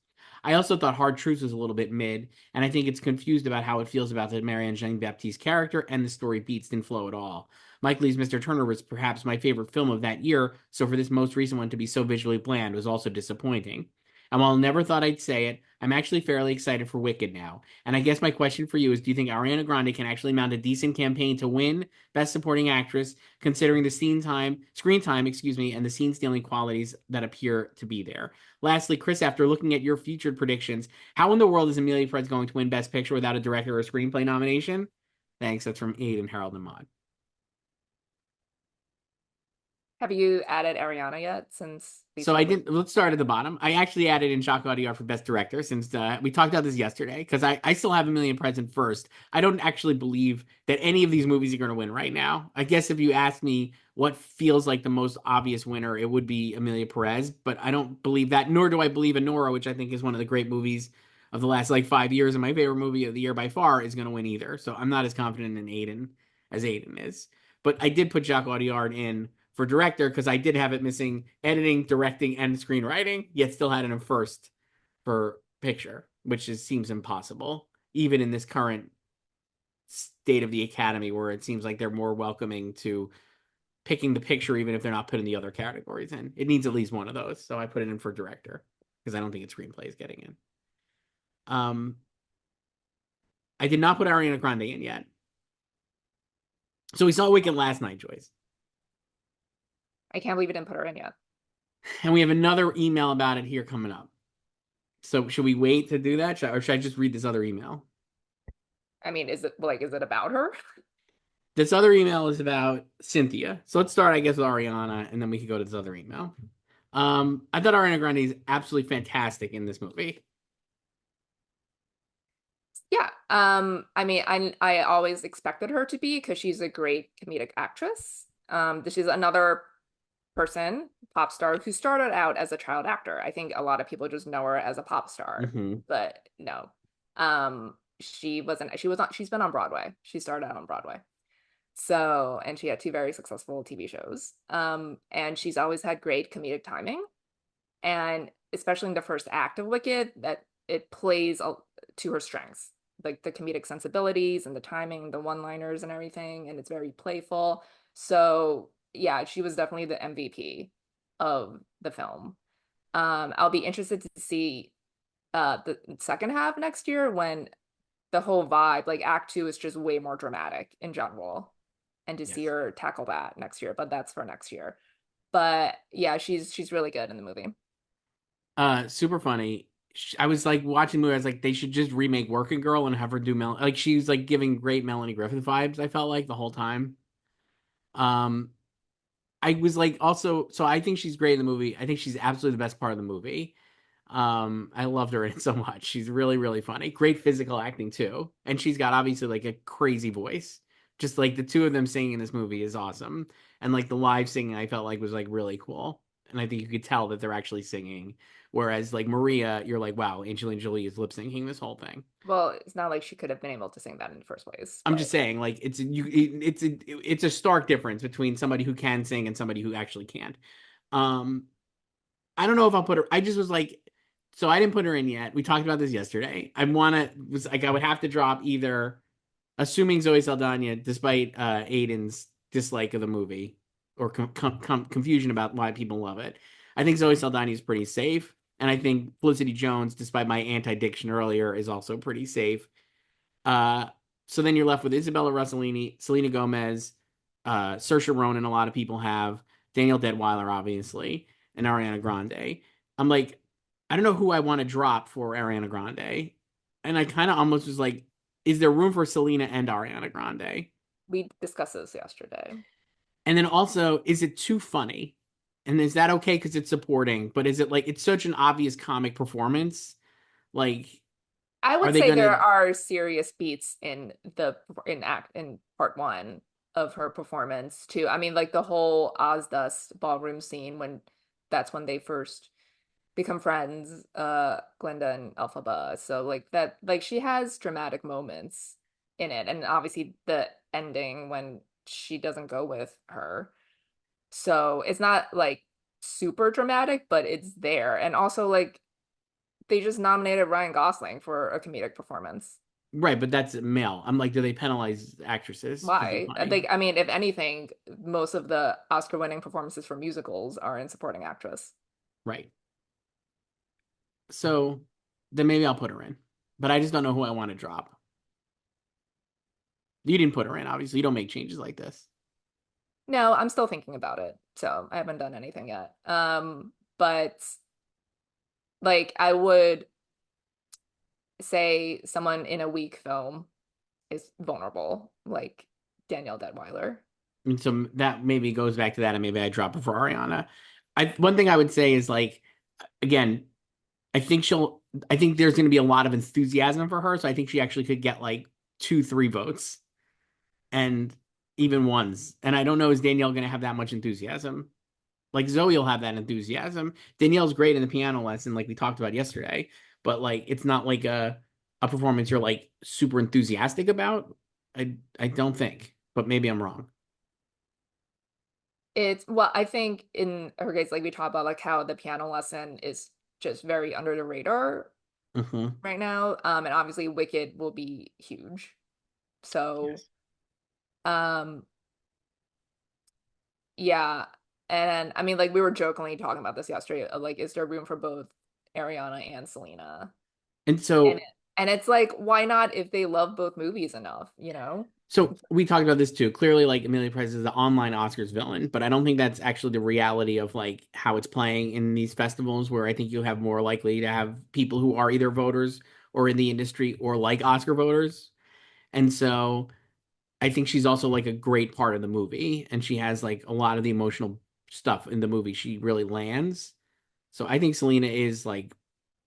I also thought Hard Truths was a little bit mid, and I think it's confused about how it feels about the Marianne Jean Baptiste character, and the story beats didn't flow at all. Mike Lee's Mr. Turner was perhaps my favorite film of that year, so for this most recent one to be so visually bland was also disappointing. And while I never thought I'd say it, I'm actually fairly excited for Wicked now. And I guess my question for you is, do you think Ariana Grande can actually mount a decent campaign to win Best Supporting Actress, considering the screen time, excuse me, and the scene stealing qualities that appear to be there? Lastly, Chris, after looking at your featured predictions, how in the world is Emilia Perez going to win Best Picture without a director or screenplay nomination? Thanks. That's from Aiden, Harold, and Maud. Have you added Ariana yet since we So I told them? didn't. Let's start at the bottom. I actually added in Jacques Audiard for Best Director since we talked about this yesterday because I still have a million present first. I don't actually believe that any of these movies are going to win right now. I guess if you ask me what feels like the most obvious winner, it would be Emilia Perez, but I don't believe that. Nor do I believe Anora, which I think is one of the great movies of the last like 5 years, and my favorite movie of the year by far, is going to win either. So I'm not as confident in Aiden as Aiden is. But I did put Jacques Audiard in for director because I did have it missing editing, directing, and screenwriting, yet still had it in first for picture, which seems impossible, even in this current state of the Academy where it seems like they're more welcoming to picking the picture, even if they're not putting the other categories in. It needs at least one of those. So I put it in for director because I don't think its screenplay is getting in. Um, I did not put Ariana Grande in yet. So we saw Wicked last night, Joyce. I can't believe you didn't put her in yet. And we have another email about it here coming up. So should we wait to do that? Or should I just read this other email? I mean, is it about her? This other email is about Cynthia. So let's start, I guess, with Ariana, and then we can go to this other email. I thought Ariana Grande is absolutely fantastic in this movie. Yeah. I mean, I always expected her to be because she's a great comedic actress. This is another person, pop star, who started out as a child actor. I think a lot of people just know her as a pop star, Hmm. but no. She was not, she's been on Broadway. She started out on Broadway. So, and she had two very successful TV shows. And she's always had great comedic timing. And especially in the first act of Wicked, that it plays to her strengths, like the comedic sensibilities and the timing, the one-liners and everything, and it's very playful. So yeah, she was definitely the MVP of the film. I'll be interested to see the second half next year when the whole vibe, like Act Two, is just way more dramatic in general, and to see Yes. her tackle that next year. But that's for next year. But yeah, she's really good in the movie. Super funny. I was like watching the movie. I was like, they should just remake Working Girl and have her do Mel. Like she was like giving great Melanie Griffith vibes. I felt like the whole time. Um, I was like also, so I think she's great in the movie. I think she's absolutely the best part of the movie. I loved her in it so much. She's really, really funny. Great physical acting too. And she's got obviously like a crazy voice. Just like the two of them singing in this movie is awesome. And like the live singing I felt like was like really cool. And I think you could tell that they're actually singing. Whereas like Maria, you're like, wow, Angelina Jolie is lip syncing this whole thing. Well, it's not like she could have been able to sing that in the first place, I'm but just saying, like it's a stark difference between somebody who can sing and somebody who actually can't. Um, I don't know if I'll put her. I just was like, so I didn't put her in yet. We talked about this yesterday. I want to was like I would have to drop either, assuming Zoe Saldana, despite Aiden's dislike of the movie or confusion about why people love it. I think Zoe Saldana is pretty safe, and I think Felicity Jones, despite my anti-diction earlier, is also pretty safe. Uh, so then you're left with Isabella Rossellini, Selena Gomez, Saoirse Ronan. A lot of people have Daniel Deadweiler, obviously, and Ariana Grande. I'm like, I don't know who I want to drop for Ariana Grande, and I kind of almost was like, is there room for Selena and Ariana Grande? we discussed this yesterday. And then also, is it too funny? And is that okay because it's supporting? But is it like it's such an obvious comic performance? Like, I are would they say gonna there are serious beats in part one of her performance too. I mean, like the whole Ozdust ballroom scene when that's when they first become friends, Glinda and Elphaba. So like that, like she has dramatic moments in it, and obviously the ending when she doesn't go with her. So it's not like super dramatic, but it's there. And also like they just nominated Ryan Gosling for a comedic performance. right? But that's male. I'm like, do they penalize actresses because they're Why? funny? Like, I mean, if anything, most of the Oscar-winning performances for musicals are in supporting actress. Right. So then maybe I'll put her in. But I just don't know who I want to drop. You didn't put her in, obviously. You don't make changes like this. No, I'm still thinking about it, so I haven't done anything yet. But like I would say someone in a weak film is vulnerable, like Danielle Deadweiler. And so that maybe goes back to that, and maybe I drop her for Ariana. One thing I would say is like, again, I think she'll. I think there's going to be a lot of enthusiasm for her, so I think she actually could get like two, three votes, and even ones. And I don't know, is Danielle going to have that much enthusiasm? Like Zoe will have that enthusiasm. Danielle's great in the piano lesson, like we talked about yesterday, but like it's not like a performance you're like super enthusiastic about. I don't think, but maybe I'm wrong. It's well, I think in her case, like we talked about, like how the piano lesson is just very under the radar Hmm. right now. And obviously Wicked will be huge. So, Yes. um, yeah. And I mean, like we were jokingly talking about this yesterday, like, is there room for both Ariana and Selena And in so it? And it's like, why not if they love both movies enough, you know? So we talked about this too. Clearly, like Emilia Pérez is the online Oscars villain, but I don't think that's actually the reality of like how it's playing in these festivals, where I think you have more likely to have people who are either voters or in the industry or like Oscar voters. And so I think she's also like a great part of the movie, and she has like a lot of the emotional stuff in the movie. She really lands. So I think Selena is like,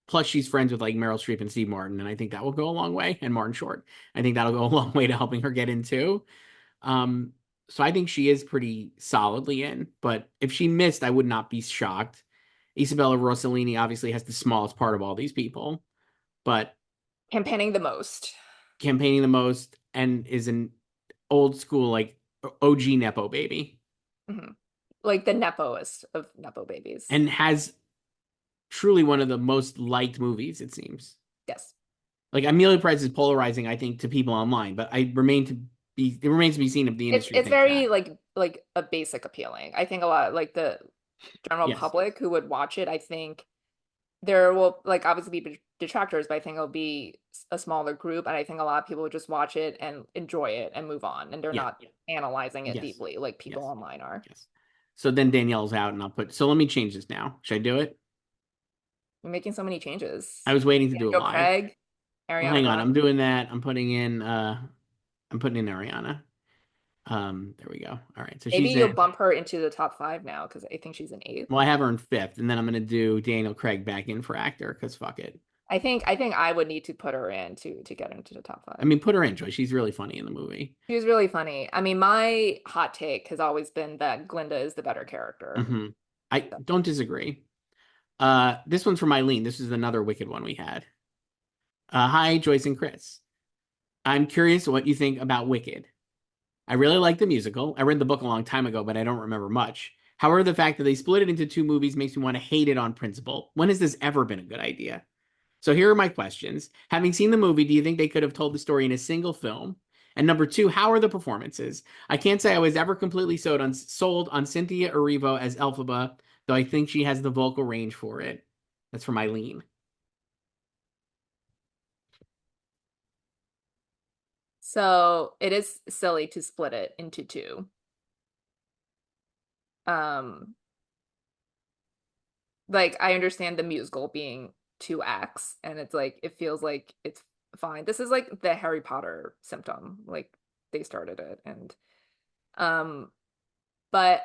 plus she's friends with like Meryl Streep and Steve Martin, and I think that will go a long way. And Martin Short, I think that'll go a long way to helping her get in too. Um, so I think she is pretty solidly in. But if she missed, I would not be shocked. Isabella Rossellini obviously has the smallest part of all these people, but Campaigning the most. campaigning the most and is an old school like OG Nepo baby Hmm. Like the Nepoist of Nepo babies. and has truly one of the most liked movies, it seems. Yes. Like Amelia Perez is polarizing, I think, to people online, but it remains to be seen if the industry It's thinks very that. like a basic appealing. I think a lot like the general Yes. public who would watch it, I think there will like obviously be detractors, but I think it'll be a smaller group, and I think a lot of people would just watch it and enjoy it and move on, and they're Yeah. not analyzing it Yes. deeply like people Yes. online are. Yes. So then Danielle's out and I'll put, so let me change this now. Should I do it? You're making so many changes. I was waiting to do it Daniel live. Craig, Well, Ariana hang on. Grande. I'm doing that. I'm putting in Ariana. There we go. All right. So Maybe she's you'll in. bump her into the top five now because I think she's in eighth. Well, I have her in fifth, and then I'm gonna do Daniel Craig back in for actor because fuck it. I think I would need to put her in to get into the top I five. mean, put her in, Joy. She's really funny in the movie. She was really funny. I mean, my hot take has always been that Glinda is the better character. Hmm. I So, don't disagree. This one's from Eileen. This is another wicked one we had. Hi, Joyce and Chris. I'm curious what you think about Wicked. I really like the musical. I read the book a long time ago, but I don't remember much. However, the fact that they split it into two movies makes me want to hate it on principle. When has this ever been a good idea? So here are my questions. Having seen the movie, do you think they could have told the story in a single film? And number two, how are the performances? I can't say I was ever completely sold on Cynthia Erivo as Elphaba, though I think she has the vocal range for it. That's from Eileen. so it is silly to split it into two. Um, like I understand the musical being two acts, and it's like it feels like it's fine. This is like the Harry Potter symptom. Like they started it, and um, but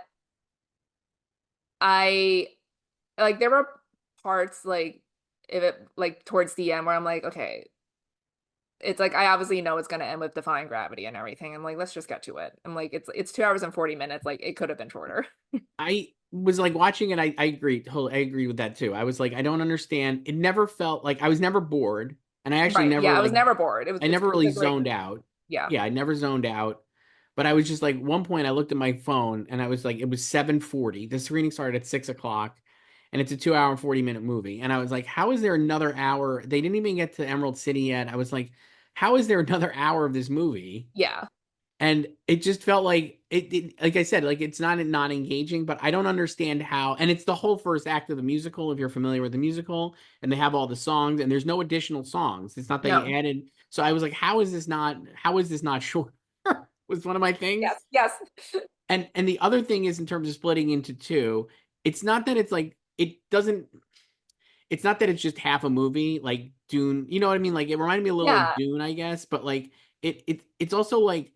I like there were parts like if it like towards the end where I'm like, okay, it's like I obviously know it's gonna end with defying gravity and everything. I'm like, let's just get to it. I'm like, it's 2 hours and 40 minutes. Like it could have been shorter. I was like watching it. I agree. I agree with that too. I was like, I don't understand. It never felt like I was never bored, and I actually Right. never Yeah, I was like never bored. I never It was really a great zoned movie. out. Yeah. Yeah, I never zoned out. But I was just like, one point I looked at my phone and I was like, it was 7:40. The screening started at 6 o'clock, and it's a 2 hour and 40 minute movie. And I was like, how is there another hour? They didn't even get to Emerald City yet. I was like, how is there another hour of this movie? Yeah. And it just felt like like I said, like it's not engaging, but I don't understand how. And it's the whole first act of the musical, if you're familiar with the musical, and they have all the songs, and there's no additional songs. It's not they No. added. So I was like, how is this not short? Was one of my things. Yes. Yes. And the other thing is in terms of splitting into two, it's not that it's like it doesn't it's not that it's just half a movie like Dune, you know what I mean? Like it reminded me a little of Yeah. Dune, I guess, but like it's also like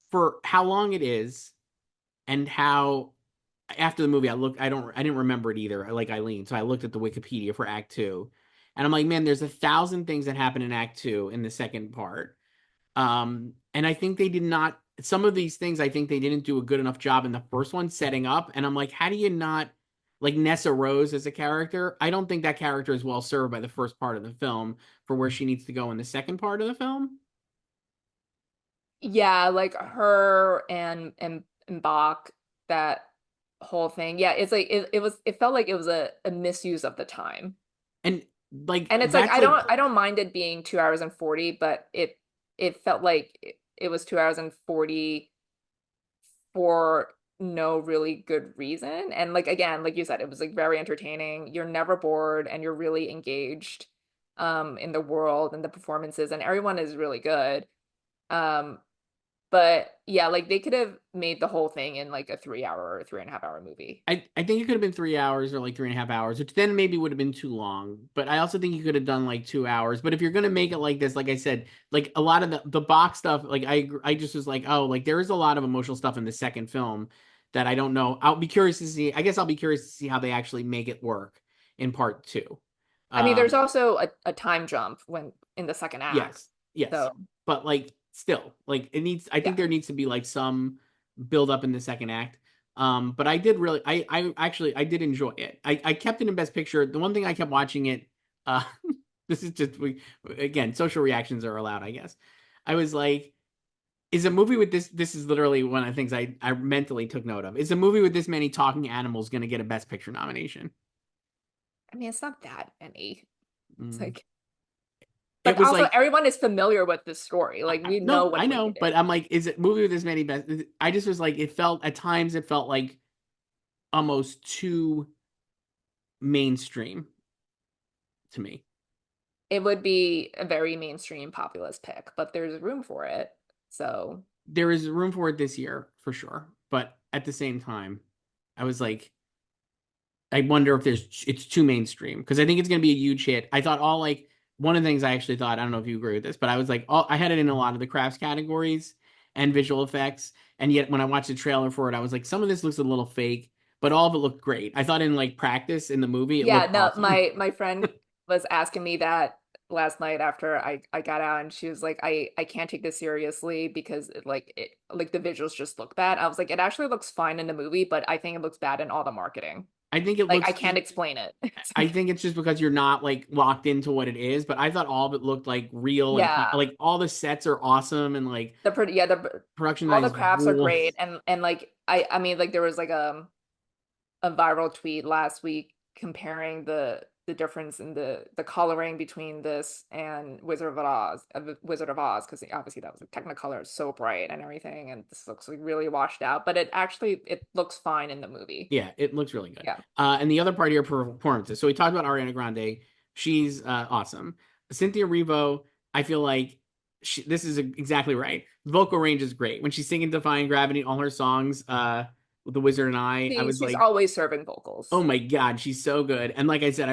for how long it is and how after the movie I didn't remember it either, like Eileen. So I looked at the Wikipedia for Act Two. And I'm like, man, there's 1,000 things that happen in Act Two in the second part. And I think they did not, some of these things, I think they didn't do a good enough job in the first one setting up. And I'm like, how do you not, like Nessa Rose as a character? I don't think that character is well served by the first part of the film for where she needs to go in the second part of the film. Yeah, like her and Bach, that whole thing. Yeah, it's like it felt like it was a misuse of the time. And like, And it's like that's like, I don't mind it being 2 hours and 40, but it felt like it was 2 hours and 40 for no really good reason. And like again, like you said, it was like very entertaining. You're never bored and you're really engaged. in the world and the performances, and everyone is really good. Um, but yeah, like they could have made the whole thing in like a 3 hour or 3.5 hour movie. I think it could have been 3 hours or like 3.5 hours, which then maybe would have been too long. But I also think you could have done like 2 hours. But if you're gonna make it like this, like I said, like a lot of the box stuff, like I just was like, oh, like there is a lot of emotional stuff in the second film that I don't know. I'll be curious to see. I guess I'll be curious to see how they actually make it work in part two. I mean, there's Um, also a time jump when in the second act. yes, yes, So but like still, like it needs. I think yeah. there needs to be like some build up in the second act. But I did really, I actually, I did enjoy it. I kept it in Best Picture. The one thing I kept watching it, uh, this is just we again, social reactions are allowed, I guess. I was like, is a movie with this? This is literally one of the things I mentally took note of. Is a movie with this many talking animals going to get a Best Picture nomination? I mean, it's not that many. It's Mm. like, It but was also like everyone is familiar with this story. Like we know no, I what know, Wicked but is. I'm like, is it movie with this many best? I just was like, it felt at times, it felt like almost too mainstream to me. It would be a very mainstream populist pick, but there's room for it. So There is room for it this year for sure, but at the same time, I was like, I wonder if it's too mainstream because I think it's going to be a huge hit. I thought all like one of the things I actually thought, I don't know if you agree with this, but I was like, I had it in a lot of the crafts categories and visual effects, and yet when I watched the trailer for it, I was like, some of this looks a little fake, but all of it looked great. I thought in like practice in the movie, it yeah, looked no, awesome. my friend was asking me that last night after I got out, and she was like, I can't take this seriously because it like the visuals just look bad. I was like, it actually looks fine in the movie, but I think it looks bad in all the marketing. I think it Like I looks can't just explain it. It's I like, think it's just because you're not like locked into what it is, but I thought all of it looked like real and yeah, like all the sets are awesome and like the pretty yeah the production all the design crafts are rules. great, and like I mean like there was like a viral tweet last week comparing the difference in the coloring between this and Wizard of Oz, because obviously that was like Technicolor is so bright and everything, and this looks like really washed out, but it looks fine in the movie. Yeah, it looks really good. Yeah. And the other part of your performances. So we talked about Ariana Grande. She's awesome. Cynthia Erivo, I feel like this is exactly right. Vocal range is great. When she's singing Defying Gravity, all her songs, The Wizard and I was She's like, always serving oh vocals. my God, she's so good. And like I said,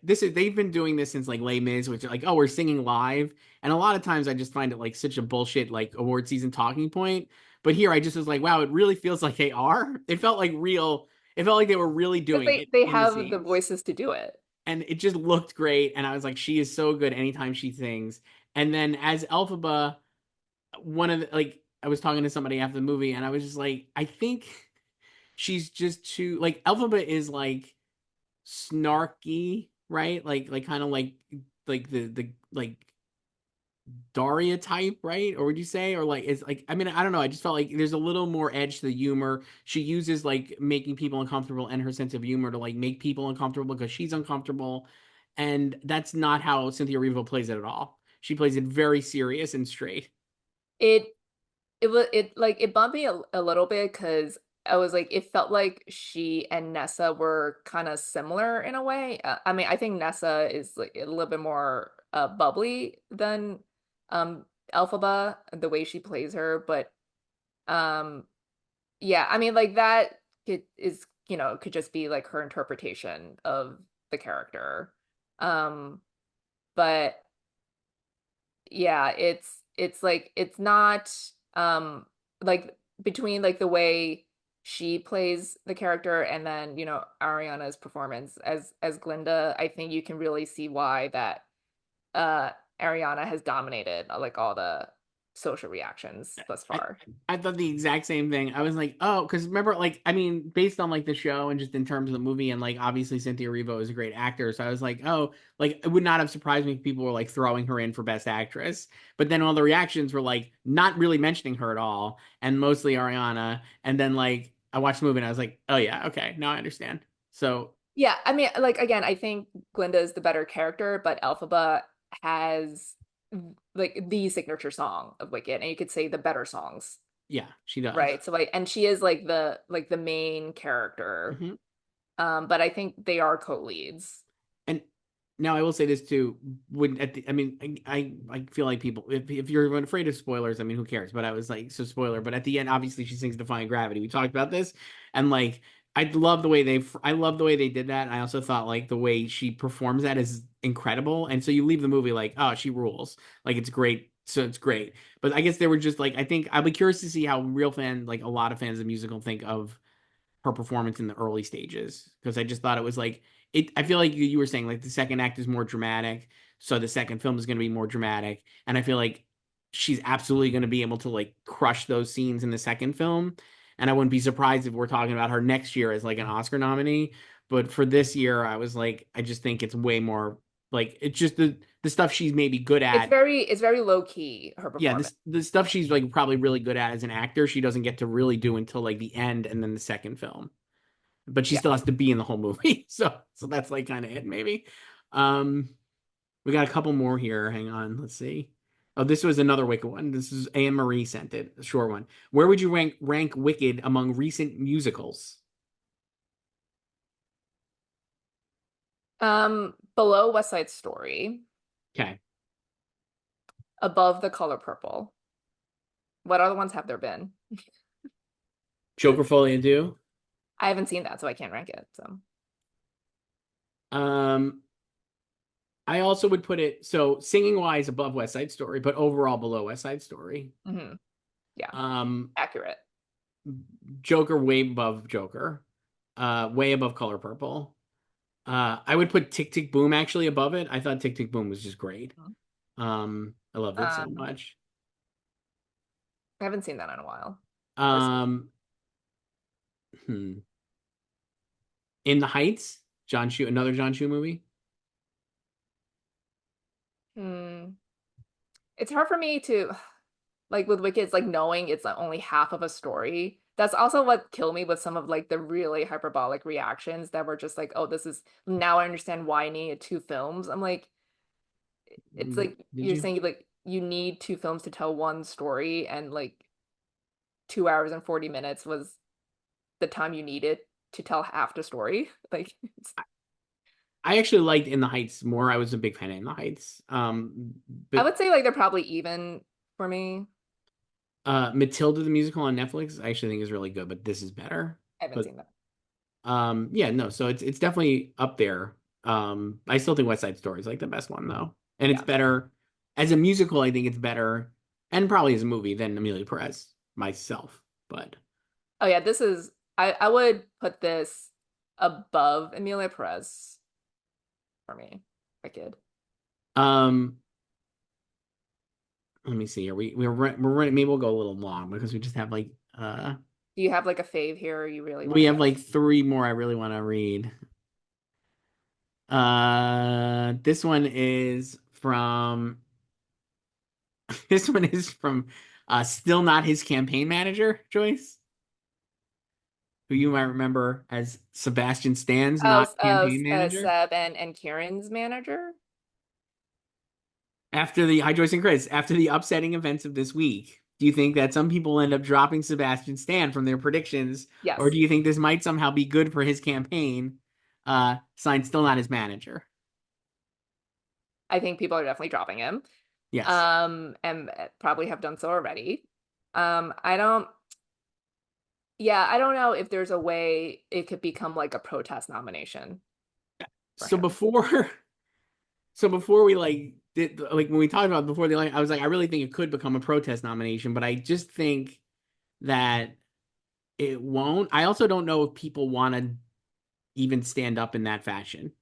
this is they've been doing this since like Les Mis, which are like, oh, we're singing live. And a lot of times I just find it like such a bullshit like award season talking point. But here I just was like, wow, it really feels like they are. It felt like real. It felt like they were really Because doing it they in the have the scenes. voices to do it. And it just looked great. And I was like, she is so good anytime she sings. And then as Elphaba, one of the, like I was talking to somebody after the movie, and I was just like, I think she's just too like Elphaba is like snarky, right? Like kind of like the like Daria type, right? Or would you say? Or like it's like I mean, I don't know. I just felt like there's a little more edge to the humor. She uses like making people uncomfortable and her sense of humor to like make people uncomfortable because she's uncomfortable. And that's not how Cynthia Erivo plays it at all. She plays it very serious and straight. It it bumped me a little bit because I was like it felt like she and Nessa were kind of similar in a way. I mean, I think Nessa is like a little bit more bubbly than Elphaba, the way she plays her, but um yeah, I mean like that is could just be like her interpretation of the character. Um but yeah, it's like it's not like between like the way she plays the character and then Ariana's performance as Glinda. I think you can really see why that uh Ariana has dominated like all the social reactions thus I, far. I thought the exact same thing. I was like, oh, because remember, like, I mean, based on like the show and just in terms of the movie, and like obviously Cynthia Erivo is a great actor, so I was like, oh, like it would not have surprised me if people were like throwing her in for Best Actress. But then all the reactions were like not really mentioning her at all, and mostly Ariana. And then like I watched the movie and I was like, oh yeah, okay, now I understand. So Yeah, I mean, like again, I think Glinda is the better character, but Elphaba has like the signature song of Wicked, and you could say the better songs, yeah, she does. right? So like, and she is like the main character. Hmm. But I think they are co-leads. And Now I will say this too. I mean, I feel like people, if you're afraid of spoilers, I mean, who cares? But I was like, so spoiler. But at the end, obviously, she sings "Defying Gravity." We talked about this, and like, I love the way they did that. And I also thought like the way she performs that is incredible. And so you leave the movie like, oh, she rules. Like it's great. So it's great. But I guess they were just like, I think I'll be curious to see how real fan, like a lot of fans of the musical, think of her performance in the early stages because I just thought it was like it. I feel like you were saying like the second act is more dramatic, so the second film is going to be more dramatic, and I feel like she's absolutely going to be able to like crush those scenes in the second film, and I wouldn't be surprised if we're talking about her next year as like an Oscar nominee. But for this year, I was like, I just think it's way more like it's just the stuff she's maybe good at. It's very low key, her Yeah, performance. the stuff she's like probably really good at as an actor, she doesn't get to really do until like the end and then the second film, but she Yeah. still has to be in the whole movie. So that's like kind of it maybe. Um we got a couple more here. Hang on, let's see. Oh, this was another Wicked one. This is Anne Marie sent it, a short one. Where would you rank Wicked among recent musicals? Below West Side Story, Okay. above The Color Purple. What other ones have there been? Joker Folie à Deux. I haven't seen that, so I can't rank it. So, Um I also would put it so singing wise above West Side Story, but overall below West Side Story. mhm. Yeah, Um accurate. Joker way above Joker. Way above Color Purple. I would put Tick Tick Boom actually above it. I thought Tick Tick Boom was just great. Mhm. I loved it so Um, much. I haven't seen that in a while. Personally. Um, hmm. In the Heights, John Chu, another John Chu movie. Hmm. It's hard for me to like with Wicked, it's like knowing it's like only half of a story. That's also what killed me with some of like the really hyperbolic reactions that were just like, oh, this is now I understand why I needed two films. I'm like, it's like Did you're you? saying like you need two films to tell one story, and like 2 hours and 40 minutes was the time you needed to tell half the story. Like I actually liked In the Heights more. I was a big fan of In the Heights. I But would say like they're probably even for me. Matilda the musical on Netflix, I actually think is really good, but this is better. I haven't But seen that. yeah, no, so it's definitely up there. I still think West Side Story is like the best one though, and it's Yeah. better as a musical. I think it's better, and probably as a movie than Amelia Perez myself. But Oh yeah, this is I would put this above Emilia Perez for me. Wicked. um, let me see here. We're running. Maybe we'll go a little long because we just have like Do you have like a fave here you really want we to have go? like three more I really want to read. This one is from this one is from still not his campaign manager, Joyce, who you might remember as Sebastian Stan's Oh, not campaign manager. Seb and Kieran's manager? After the Hi Joyce and Chris, after the upsetting events of this week, do you think that some people end up dropping Sebastian Stan from their predictions, or Yes. do you think this might somehow be good for his campaign? Signed still not his manager. I think people are definitely dropping him. Yes. And probably have done so already. I don't yeah, I don't know if there's a way it could become like a protest nomination for So him. before So before we like did like when we talked about it before the like I was like I really think it could become a protest nomination, but I just think that it won't. I also don't know if people want to even stand up in that fashion.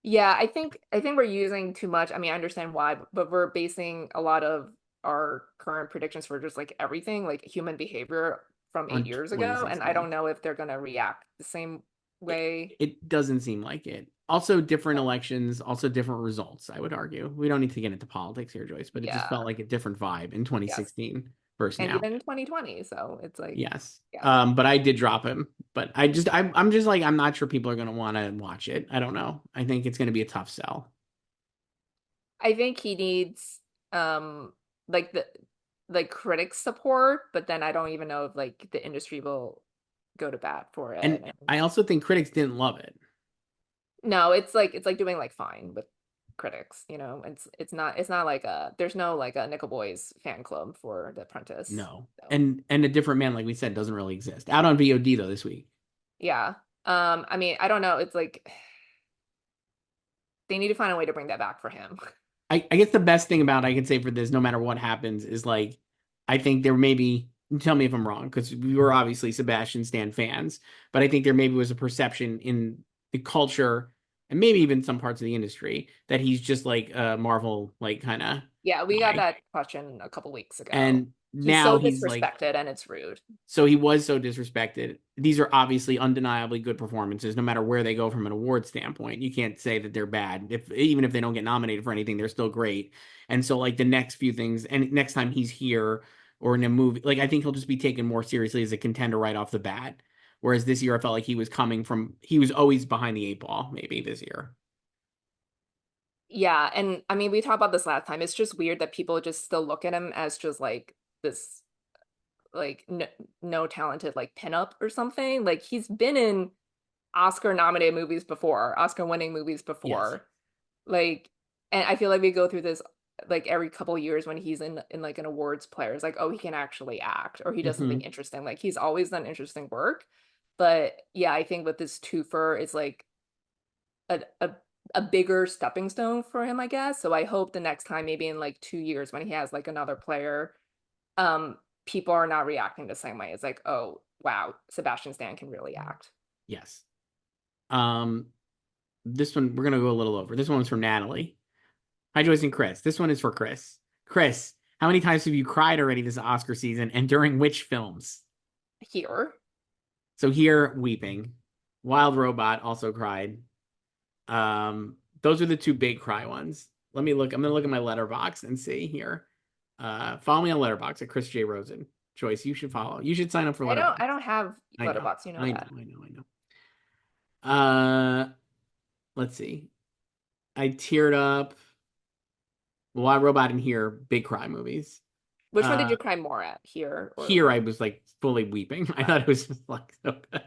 Yeah, I think we're using too much. I mean, I understand why, but we're basing a lot of our current predictions for just like everything, like human behavior from eight On years ago, and I 2016. don't know if they're gonna react the same It, way. it doesn't seem like it. Also, different elections, also different results, I would argue. We don't need to get into politics here, Joyce, but it just Yeah, felt like a different vibe in yes. 2016 versus And now. even in 2020, so it's like, Yes. yeah. But I did drop him. But I'm just like I'm not sure people are gonna want to watch it. I don't know. I think it's gonna be a tough sell. I think he needs like the like critics support, but then I don't even know if like the industry will go to bat for it. And I also think critics didn't love it. No, it's like doing like fine with critics, you know. It's not like there's no like a Nickel Boys fan club for The Apprentice. No. So And A Different Man, like we said, doesn't really exist. Out on VOD though this week. yeah. I mean, I don't know. It's like they need to find a way to bring that back for him. I guess the best thing about I can say for this, no matter what happens, is like I think there maybe tell me if I'm wrong, because we were obviously Sebastian Stan fans, but I think there maybe was a perception in the culture and maybe even some parts of the industry that he's just like a Marvel like kind of Yeah, we got guy. that question a couple weeks ago. And He's now so he's like disrespected and it's rude. so he was so disrespected. These are obviously undeniably good performances, no matter where they go from an award standpoint. You can't say that they're bad. If even if they don't get nominated for anything, they're still great. And so like the next few things, and next time he's here or in a movie, like I think he'll just be taken more seriously as a contender right off the bat. Whereas this year I felt like he was always behind the eight ball, maybe this year. Yeah, and I mean, we talked about this last time. It's just weird that people just still look at him as just like this, like no talented like pinup or something. Like he's been in Oscar nominated movies before, Oscar winning movies Yes. before. Like, and I feel like we go through this like every couple years when he's in like an awards player. It's like, oh, he can actually act, or he does something Hmm. interesting. Like he's always done interesting work. But yeah, I think with this twofer, it's like a, a a bigger stepping stone for him, I guess. So I hope the next time, maybe in like 2 years when he has like another player, um, people are not reacting the same way. It's like, oh wow, Sebastian Stan can really act. Yes. Um, this one we're gonna go a little over. This one's from Natalie. Hi, Joyce and Chris. This one is for Chris. Chris, how many times have you cried already this Oscar season, and during which films? Here. So here, weeping. Wild Robot also cried. Those are the two big cry ones. Let me look. I'm gonna look at my letterbox and see here. Follow me on letterbox at Chris J. Rosen. Joyce, you should follow. You should sign up for I letterbox. don't have I know. Letterboxd, you know I know. that. I know. I know. Let's see. I teared up. Wild Robot in here, big cry movies. Which one did Uh, you cry more at? Here or Here I was like fully weeping. I okay. thought it was just like so good.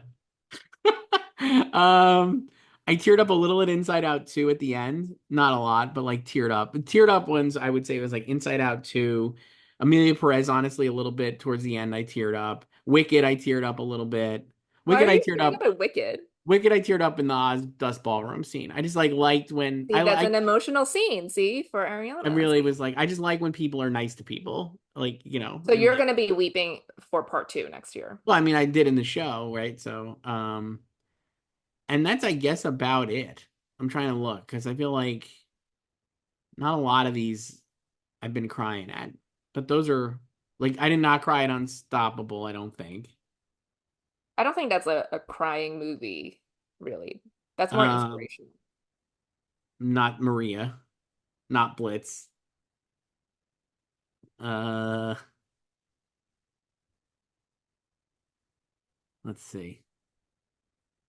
um, I teared up a little at Inside Out 2 at the end. Not a lot, but like teared up. Teared up ones I would say was like Inside Out 2. Emilia Perez, honestly, a little bit towards the end, I teared up. Wicked, I teared up a little bit. Why are Wicked, I you teared tearing up up. at Wicked? Wicked, I teared up in the Oz Dust Ballroom scene. I just like liked when See, that's an emotional scene, see, for I Ariana. really See? was like, I just like when people are nice to people. Like, So and you're gonna be weeping for part two next year. well, I mean, I did in the show, right? So, and that's, I guess, about it. I'm trying to look because I feel like not a lot of these I've been crying at, but those are like I did not cry at Unstoppable. I don't think. I don't think that's a crying movie, really. That's more Um, inspirational. Not Maria, not Blitz. Uh, let's see.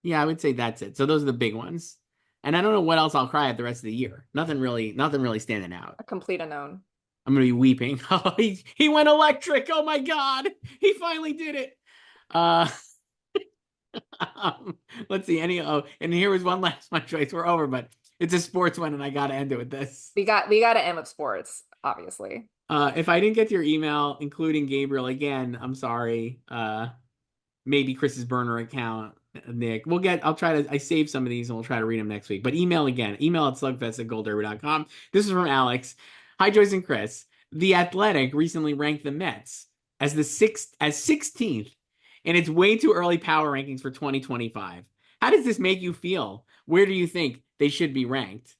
Yeah, I would say that's it. So those are the big ones, and I don't know what else I'll cry at the rest of the year. Nothing really standing out. A complete unknown. I'm gonna be weeping. Oh, he went electric. Oh my God, he finally did it. Uh, let's see. And here was one last my choice. We're over, but it's a sports one, and I gotta end it with this. We got to end with sports, obviously. If I didn't get to your email, including Gabriel, again, I'm sorry. Maybe Chris's burner account, Nick. I'll try to, I saved some of these and we'll try to read them next week. But email again, email at slugfest@goldderby.com. This is from Alex. Hi, Joyce and Chris. The Athletic recently ranked the Mets as 16th in its way too early power rankings for 2025. How does this make you feel? Where do you think they should be ranked?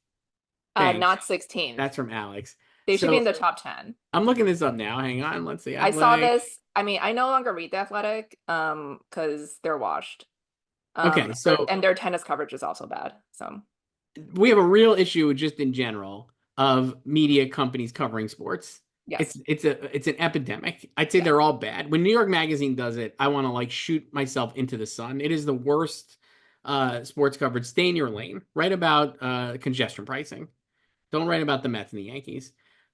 Thanks. Not 16th. That's from Alex. They should be So in the top 10. I'm looking this up now. Hang on. Let's see. I saw Athletic. this. I mean, I no longer read The Athletic, because they're washed. Okay, so And their tennis coverage is also bad. So we have a real issue just in general of media companies covering sports. yes, It's an epidemic. I'd say yeah, they're all bad. When New York Magazine does it, I want to like shoot myself into the sun. It is the worst sports coverage. Stay in your lane. Write about congestion pricing. Don't write about the Mets and the Yankees.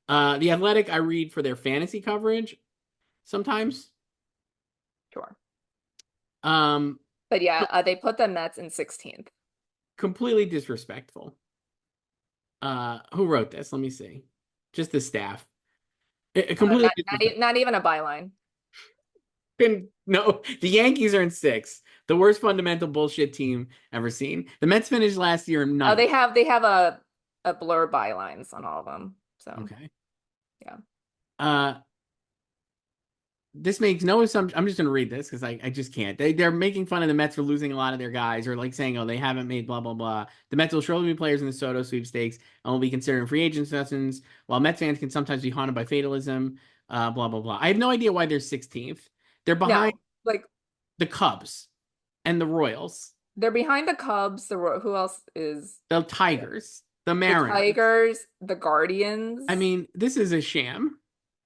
The Athletic I read for their fantasy coverage sometimes. sure. Um, But yeah, they put the Mets in 16th. completely disrespectful. Who wrote this? Let me see. Just the staff. Completely disrespectful. Not even a byline. No, the Yankees are in 6th. The worst fundamental bullshit team ever seen. The Mets finished last year in Oh, 9th. they have a blur bylines on all of them. So Okay. yeah. Uh, this makes no assumption. I'm just going to read this because I just can't. They're making fun of the Mets for losing a lot of their guys, or like saying, oh, they haven't made blah, blah, blah. The Mets will surely be players in the Soto sweepstakes and will be considered free agent sessions, while Mets fans can sometimes be haunted by fatalism, blah, blah, blah. I have no idea why they're 16th. They're behind No, like the Cubs and the Royals, they're behind the Cubs. Who else is the Tigers, the the Mariners. Tigers, the I Guardians. mean, this is a sham.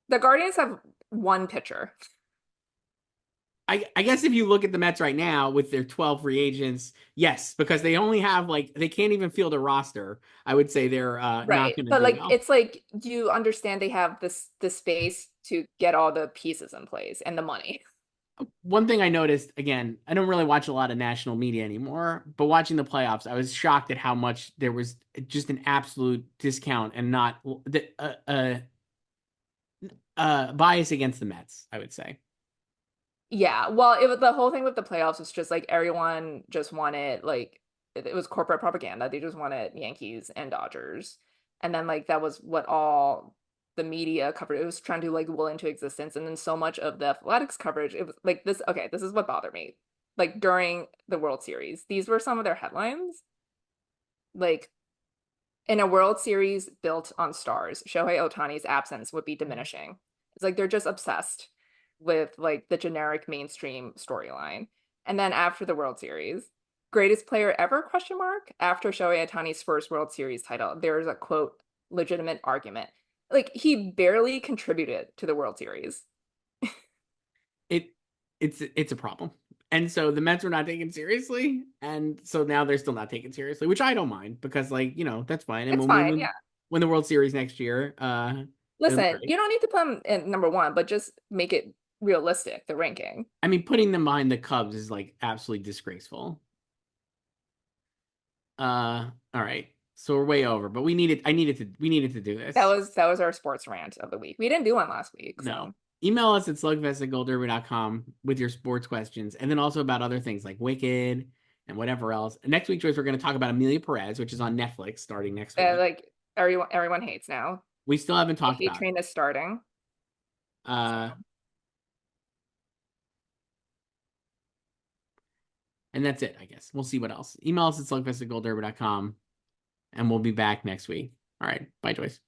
The Guardians have one pitcher. I guess if you look at the Mets right now with their 12 free agents, yes, because they only have like they can't even field a roster. I would say they're not Right. going to But do like well. it's like you understand they have this space to get all the pieces in place and the money. One thing I noticed, again, I don't really watch a lot of national media anymore, but watching the playoffs, I was shocked at how much there was just an absolute discount and not bias against the Mets, I would say. Yeah. Well, it was the whole thing with the playoffs was just like everyone just wanted like it was corporate propaganda. They just wanted Yankees and Dodgers. And then like that was what all the media covered. It was trying to like will into existence. And then so much of the athletics coverage, it was like this, okay, this is what bothered me. Like during the World Series, these were some of their headlines. Like in a World Series built on stars, Shohei Ohtani's absence would be diminishing. It's like they're just obsessed with like the generic mainstream storyline. And then after the World Series, greatest player ever question mark after Shohei Ohtani's first World Series title, there's a quote legitimate argument. Like he barely contributed to the World Series. It it's a problem. And so the Mets were not taken seriously, and so now they're still not taken seriously, which I don't mind because like, that's fine. And It's when we fine, win yeah. win the World Series next year, it'll be Listen, great. you don't need to put them in number one, but just make it realistic, the ranking. I mean, putting them behind the Cubs is like absolutely disgraceful. All right. So we're way over, but we needed to do this. That was our sports rant of the week. We didn't do one last week, No. so Email us at slugfest@goldderby.com with your sports questions, and then also about other things like Wicked and whatever else. Next week, Joyce, we're going to talk about Emilia Pérez, which is on Netflix starting next week. like everyone hates now. We still haven't The talked hate about it. train is starting. Uh, So and that's it, I guess. We'll see what else. Email us at slugfest@goldderby.com, and we'll be back next week. All right. Bye, Joyce.